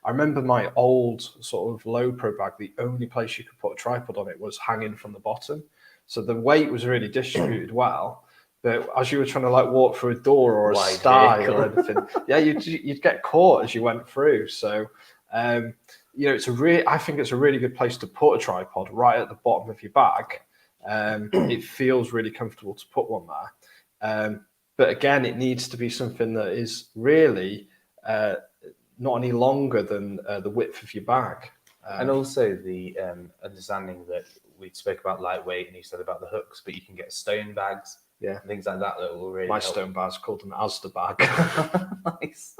I remember my old sort of low pro bag, the only place you could put a tripod on it was hanging from the bottom. So the weight was really distributed well. But as you were trying to like walk through a door or a sty or anything, you'd get caught as you went through. So, I think it's a really good place to put a tripod right at the bottom of your bag. It feels really comfortable to put one there. But again, it needs to be something that is really not any longer than the width of your bag. And also the understanding that we spoke about lightweight and you said about the hooks, but you can get stone bags. Yeah, things like that will really My help. stone bag's called an Asda bag. Nice.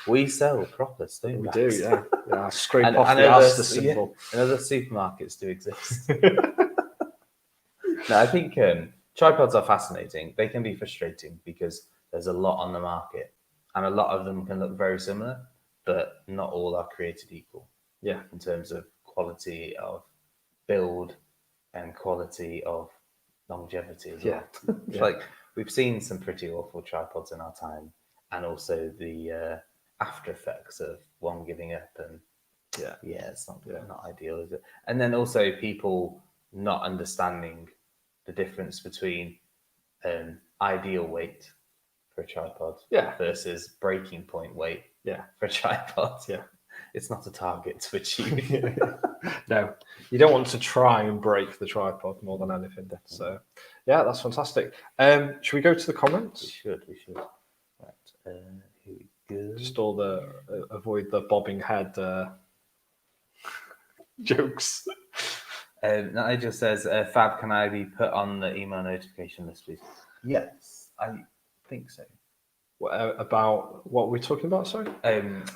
We sell proper stone We bags. do, yeah. Scrape And off the Asda symbol. And other supermarkets do exist. No, I think tripods are fascinating. They can be frustrating because there's a lot on the market, and a lot of them can look very similar, but not all are created equal. Yeah, in terms of quality of build and quality of longevity as well. Like we've seen some pretty awful tripods in our time, and also the after effects of one giving up, and it's not ideal, is it? And then also people not understanding the difference between ideal weight for a tripod versus breaking point weight for a tripod. It's not a target to achieve. No, you don't want to try and break the tripod more than anything. So, that's fantastic. Should we go to the comments? We should. Right. Here we go. Just all the avoid the bobbing head jokes. Nigel says, Fab, can I be put on the email notification list, please? Yes, I think so. About what we're talking about, sorry?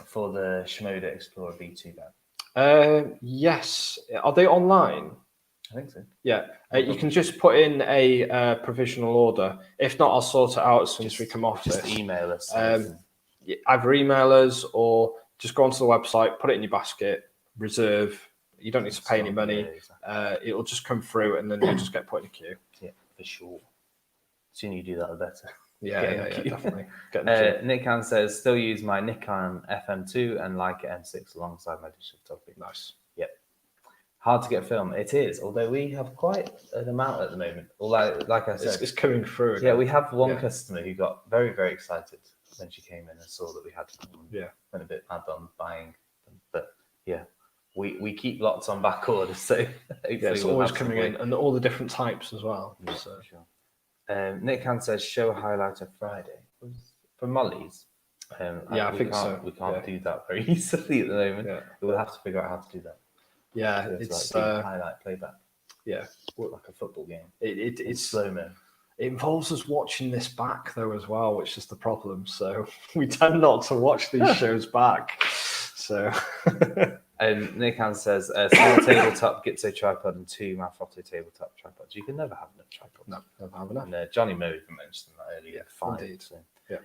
For the Shimoda Explorer V2 bag. Yes. Are they online? I think so. Yeah. You can just put in a provisional order. If not, I'll sort it out as soon as we come off Just this. email us. Either email us or just go onto the website, put it in your basket, reserve. You don't need to pay any money. Yeah, exactly. It'll just come through and then you'll just get put in a queue. Yeah, for sure. The sooner you do that, the better. Yeah, Get in yeah, the yeah, queue. definitely. Get in the queue. Nick Han says, still use my Nikon FM2 and Leica M6 alongside my digital photography. Nice. Yep. Hard to get film. It is, although we have quite an amount at the moment. Although, like I said, It's coming through. yeah, we have one Yeah. customer who got very, very excited when she came in and saw that we had them. Yeah. Went a bit mad on buying them. But yeah, we keep lots on back order, so hopefully Yeah, it's we'll always have some coming for in, you. and all the different types as well. Yeah, So. for sure. Nick Han says show highlighter Friday for Molly's. Yeah, I we think can't, so. We can't Yeah. do that very easily at the moment. Yeah. We'll have to figure out how to do that. Yeah, So it's like do highlight playback, yeah, like a football game. it's It's slow mo. it involves us watching this back though as well, which is the problem. So we tend not to watch these shows back. So Nick Han says small tabletop Gitzo tripod and 2 Manfrotto tabletop tripods. You can never have enough tripods. no, never have enough. And Johnny Moe even mentioned that earlier. Yeah, 5. indeed. So. Yeah.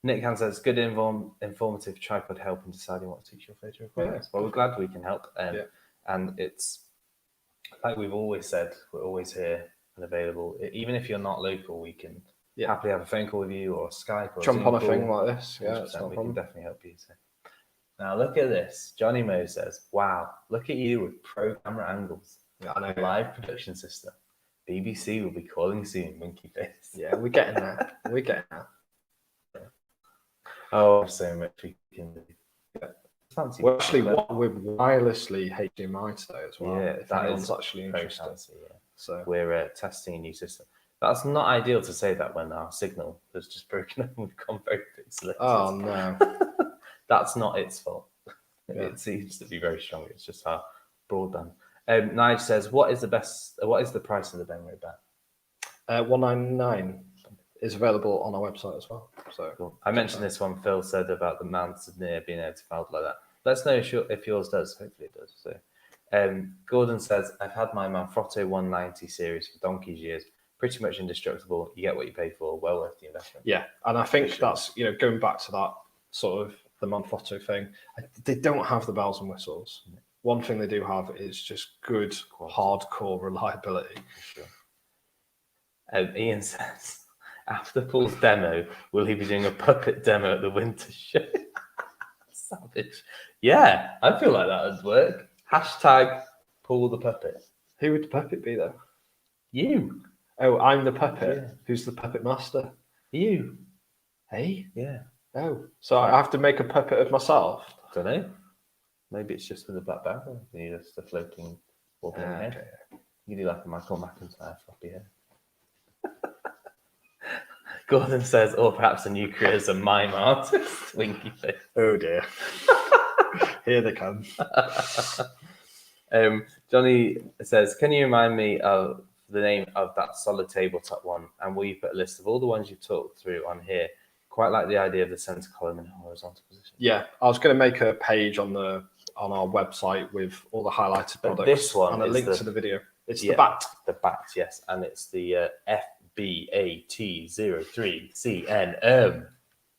Nick Han says good informative tripod help in deciding what suits your photo requirements. Well, we're glad we can help. Yeah. And it's like we've always said, we're always here and available. Even if you're not local, we can Yeah. happily have a phone call with you or Skype or Jump Zoom on a call. thing like this. Yeah, 100%, it's not a we can problem. definitely help you. So. Now look at this. Johnny Moe says, "Wow, look at you with pro camera angles, Yeah, I know. live production system. BBC will be calling soon. Winky face. Yeah, we're getting there. We're getting there. Oh, so much we can do. Yeah. Fancy. We're actually with wirelessly HDMI today as well. Yeah, if that anyone's is actually very interested. fancy. Yeah. So We're testing a new system. That's not ideal to say that when our signal has just broken up and we've gone very pixelated. oh no. That's not its fault. Yeah. It seems to be very strong. It's just our broadband. Nige says, what is the price of the Benro bag? 199 is available on our website as well. So Cool. I mentioned this one. Phil said about the mounted near being able to fold like that. Let's know if yours does. Hopefully it does. So, Gordon says, I've had my Manfrotto 190 series for donkey's years. Pretty much indestructible. You get what you pay for. Well worth the investment. yeah, and I think Sure. that's going back to that sort of the Manfrotto thing. They don't have the bells and whistles. One thing they do have is just good hardcore reliability. For sure. Ian says, after Paul's demo, will he be doing a puppet demo at the winter show? Savage. Yeah, I feel like that would work. Hashtag Paul the puppet. Who would the puppet be though? You. Oh, I'm the puppet. Yeah. Who's the puppet master? You. Hey. Yeah. Oh, so I have to make a puppet of myself. Don't know. Maybe it's just with a black background. You just a floating wobbling head. You do like a Michael McIntyre floppy hair. Gordon says, or perhaps a new career as a mime artist. Winky face. Oh dear. Here they come. Johnny says, can you remind me of the name of that solid tabletop one? And will you put a list of all the ones you've talked through on here? Quite like the idea of the center column in horizontal position. Yeah, I was going to make a page on our website with all the highlighted But products this one and a is link the- to the video. It's Yeah. the bat. The bat, yes. And it's the FBAT03CNM,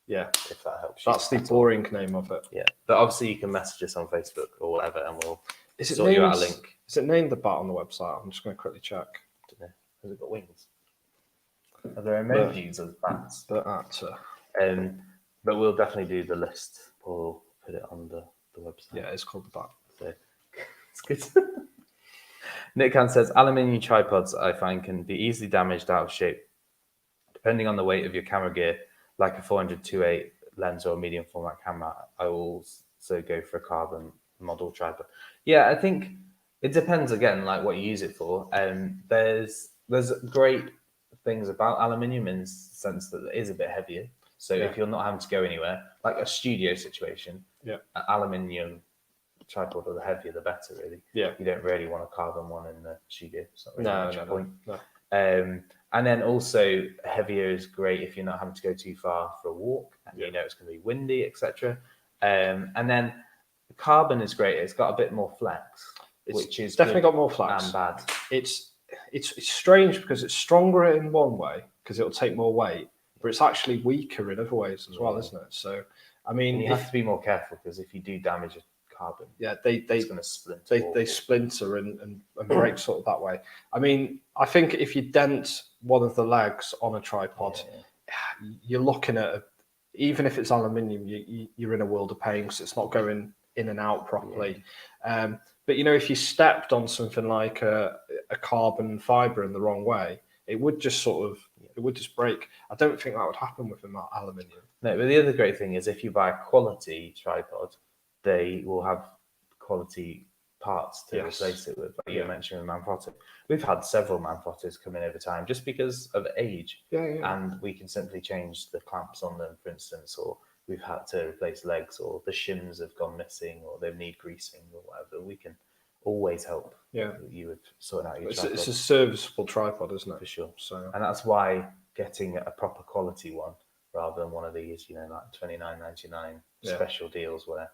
Yeah, if that helps you. that's the boring name of it. Yeah. But obviously you can message us on Facebook or whatever and we'll Is it sort named? you out a link. Is it named the bat on the website? I'm just going to quickly check. Don't know. Has it got wings? Are there emojis of bats? The actor. But we'll definitely do the list. We'll put it on the website. Yeah, it's called the bat. So it's good. Nick Han says aluminium tripods I find can be easily damaged out of shape depending on the weight of your camera gear, like a 400-2.8 lens or a medium format camera. I will also go for a carbon model tripod. Yeah, I think it depends again, like what you use it for. There's great things about aluminium in the sense that it is a bit heavier. So Yeah. if you're not having to go anywhere, like a studio situation, Yeah. an aluminium tripod, or the heavier the better, really. Yeah. You don't really want a carbon one in the studio. It's not really No, much no, point. no. And then also heavier is great if you're not having to go too far for a walk and Yeah. you know it's going to be windy, etc. And then carbon is great. It's got a bit more flex, which is definitely good got more flex. and bad. It's strange because it's stronger in one way because it'll take more weight, but it's actually weaker in other ways as well, Yeah. isn't it? So, I mean, And you have to be more careful because if you do damage a carbon, they it's going to splinter. they splinter and break sort of that way. I mean, I think if you dent one of the legs on a tripod, you're looking at even if it's aluminium, you're in a world of pain because it's not going in and out properly. But you know, if you stepped on something like a carbon fiber in the wrong way, it would just break. I don't think that would happen with an aluminium. No, but the other great thing is if you buy a quality tripod, they will have quality parts to replace it with. Like you mentioned with Manfrotto. We've had several Manfrottos come in over time just because of age. And we can simply change the clamps on them, for instance, or we've had to replace legs, or the shims have gone missing, or they need greasing, or whatever. We can always help you with sorting out your tripod. It's a serviceable tripod, isn't it? For sure. So, and that's why getting a proper quality one rather than one of these, you know, like $29.99 special deals where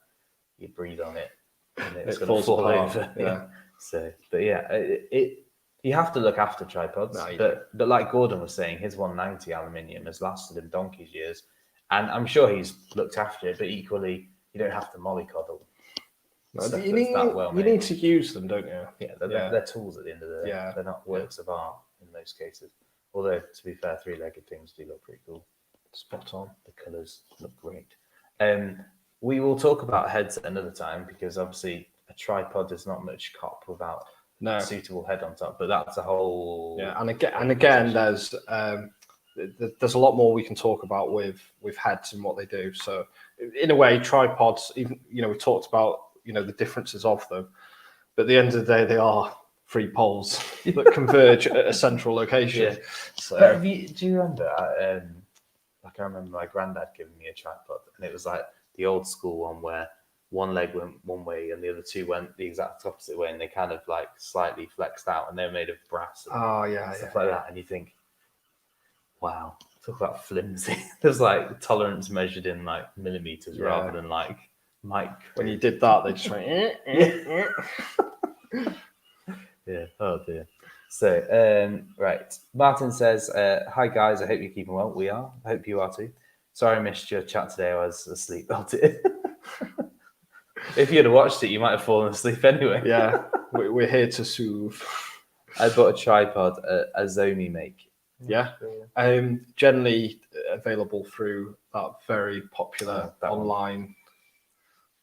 you breathe on it and it's going to fall over. Yeah. So, but you have to look after tripods. No, but like Gordon was saying, his 190 aluminium has lasted him donkey's years, and I'm sure he's looked after it. But equally, you don't have to mollycoddle. You need to use them, don't you? Yeah, they're tools at the end of the day. Yeah. They're not works of art in most cases. Although, to be fair, three-legged things do look pretty cool. Spot on. The colours look great. We will talk about heads at another time because obviously a tripod is not much cop without a suitable head on top. But that's a whole and again, there's a lot more we can talk about with heads and what they do. So in a way, tripods, even we talked about the differences of them, but at the end of the day, they are three poles that converge at a central location. Yeah. So do you remember? I remember my granddad giving me a tripod, and it was like the old school one where one leg went one way and the other two went the exact opposite way, and they kind of like slightly flexed out, and they were made of brass and stuff like that. And you think, wow, talk about flimsy. There's like tolerance measured in like millimeters rather than like micro. When you did that, they just went. Yeah. Oh dear. So, right. Martin says, "Hi guys, I hope you're keeping well. We are. I hope you are too. Sorry I missed your chat today. I was asleep." If you'd have watched it, you might have fallen asleep anyway. Yeah, we're here to soothe. I bought a tripod, a Zomi make. Yeah. Generally available through that very popular online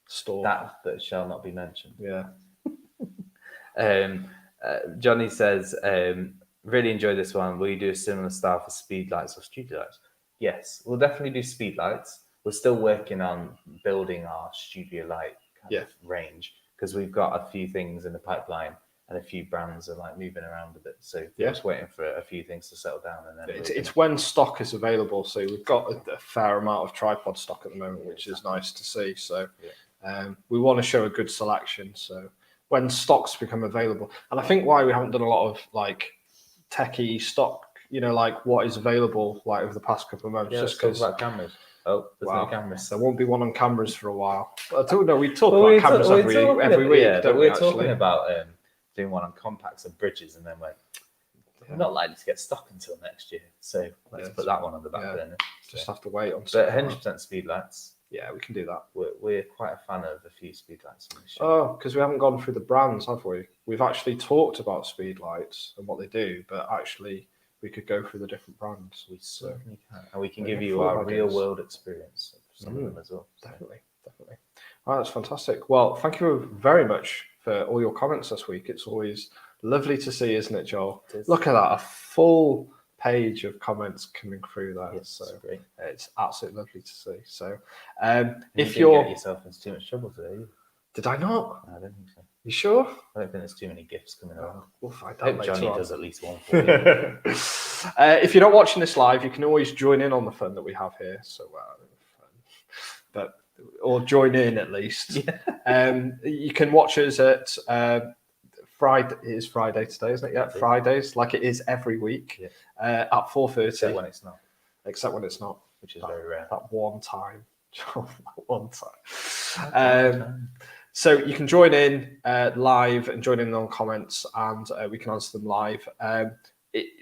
store. That shall not be mentioned. Yeah. Johnny says, really enjoy this one. Will you do a similar style for speed lights or studio lights? Yes, we'll definitely do speed lights. We're still working on building our studio light kind of range because we've got a few things in the pipeline and a few brands are like moving around a bit. So we're just waiting for a few things to settle down. And then it's when stock is available. So we've got a fair amount of tripod stock at the moment, which is nice to see. So we want to show a good selection. So when stocks become available, and I think why we haven't done a lot of like techie stock, like what is available like over the past couple of months, just because about cameras. Oh, there's no cameras. There won't be one on cameras for a while. I don't know. We talk about cameras every week. Yeah, but we're talking about doing one on compacts and bridges, and then we're not likely to get stock until next year. So let's put that one on the back burner. Just have to wait on. But 100% speed lights. Yeah, we can do that. We're quite a fan of a few speed lights on this show. Oh, because we haven't gone through the brands, have we? We've actually talked about speed lights and what they do, but actually we could go through the different brands. We certainly can. And we can give you our real world experience of some of them as well. So. Definitely. All right, that's fantastic. Well, thank you very much for all your comments this week. It's always lovely to see, isn't it, Joel? Look at that, a full page of comments coming through there. Yes, so great. It's absolutely lovely to see. So if you're get yourself into too much trouble today, did I not? No, I don't think so. You sure? I don't think there's too many gifts coming around. We'll find I out hope later Johnny on. does at least one for you. If you're not watching this live, you can always join in on the fun that we have here. So, or join in at least. You can watch us at Friday. It is Friday today, isn't it? Yeah, Fridays, like it is every week at 4:30. Except when it's not. Except when it's not, which is very rare. That one time. One time. So you can join in live and join in on comments, and we can answer them live.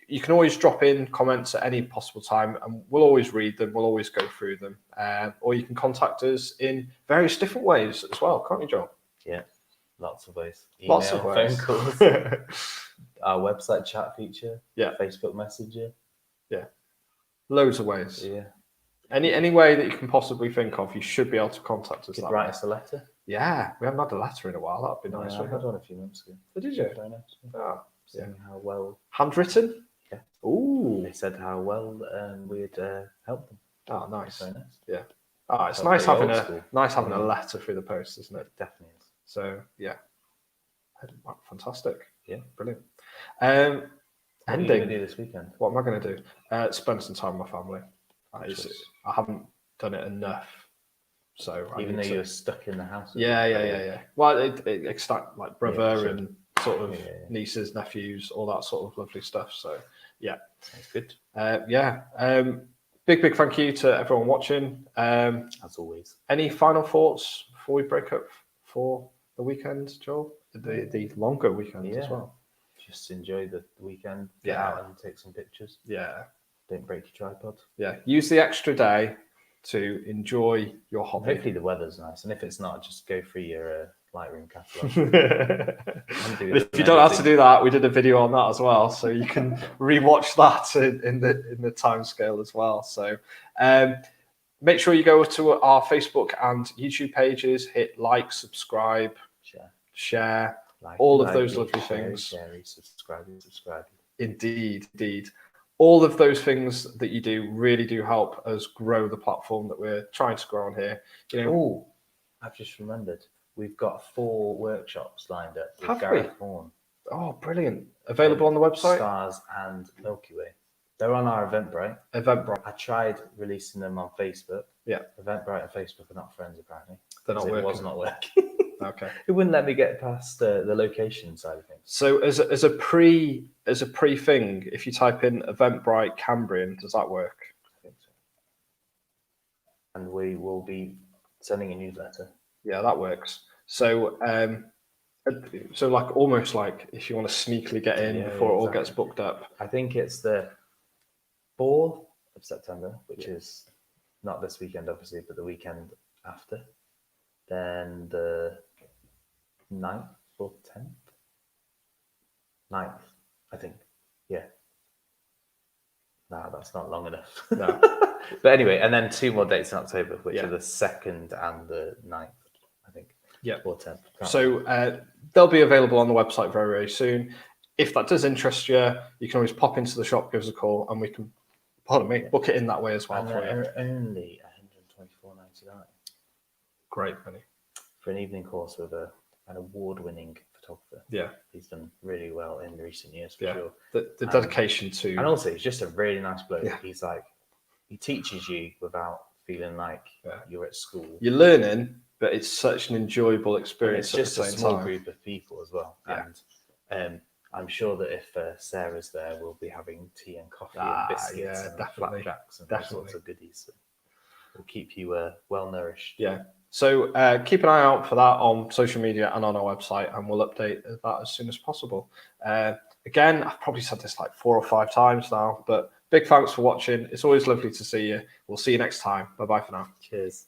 You can always drop in comments at any possible time, and we'll always read them. We'll always go through them. Or you can contact us in various different ways as well, can't you, Joel? Yeah, lots of ways. Lots of ways. Phone calls, our website chat feature, Facebook Messenger. Yeah, loads of ways. Yeah. Any way that you can possibly think of, you should be able to contact us. You could write us a letter. Yeah, we haven't had a letter in a while. That'd be nice. I had one a few months ago. Oh, did you? Very nice. Oh, Saying how well. Handwritten? Yeah. Ooh. They said how well we'd helped them. Oh, nice. Very nice. Yeah. Oh, it's Felt nice very having old school. a letter through the post, isn't it? It definitely is. So yeah, fantastic. Yeah, brilliant. What are you Ending. going to do this weekend? What am I going to do? Spend some time with my family. Nice. I haven't done it enough, so Even though you were stuck in the house. Yeah. Well, it extract like brother sure. and sort of Yeah. nieces, nephews, all that sort of lovely stuff. So yeah, That's good. Big thank you to everyone watching. As always. Any final thoughts before we break up for the weekend, Joel? The longer weekend as well. Just enjoy the weekend. Get Yeah. out and take some pictures. Yeah. Don't break your tripod. Yeah. Use the extra day to enjoy your hobby. Hopefully the weather's nice, and if it's not, just go through your Lightroom catalogue. If you don't have to do that, we did a video on that as well, so you can rewatch that in the time scale as well. So make sure you go to our Facebook and YouTube pages, hit like, subscribe, share, Like, all of like, those share, lovely share, things. Share, subscribe. Indeed. All of those things that you do really do help us grow the platform that we're trying to grow on here. You know, Oh, I've just remembered. We've got 4 workshops lined up with Have Gareth we? Vaughan. oh, brilliant. Available on the website? Stars and Milky Way. They're on our Eventbrite. Eventbrite. I tried releasing them on Facebook. Yeah. Eventbrite and Facebook are not friends, apparently. They're not 'Cause working. It was not working. Okay. It wouldn't let me get past the location side of things. So as a pre thing, if you type in Eventbrite Cambrian, does that work? I think so. And we will be sending a newsletter. Yeah, that works. So so like almost like if you want to sneakily get in Yeah, before it all exactly. gets booked up. I think it's the 4th of September, which is not this weekend, obviously, but the weekend after. Then the 9th or 10th? 9th, I think. Yeah. No, that's not long enough. No. But anyway, and then 2 more dates in October, which Yeah. are the 2nd and the 9th, I think. Yeah. Or 10th. Can't So they'll be available on the website very, very soon. If that does interest you, you can always pop into the shop, give us a call, and we can, book it in that way as well and for you. they're only $124.99 Great, Benny. for an evening course with an award-winning photographer. Yeah, He's done really well in recent years, for Yeah. sure. the dedication to And also, he's just a really nice bloke. Yeah. He's like, he teaches you without feeling like Yeah. you're at school. you're learning, but it's such an enjoyable And experience it's just at a the same small time. group of people as well. Yeah. And I'm sure that if Sarah's there, we'll be having tea and coffee Ah, and biscuits yeah, and definitely, flapjacks and all definitely. sorts of goodies. So we'll keep you well nourished. Yeah. So keep an eye out for that on social media and on our website, and we'll update that as soon as possible. Again, I've probably said this like 4 or 5 times now, but big thanks for watching. It's always lovely to see you. We'll see you next time. Bye-bye for now. Cheers.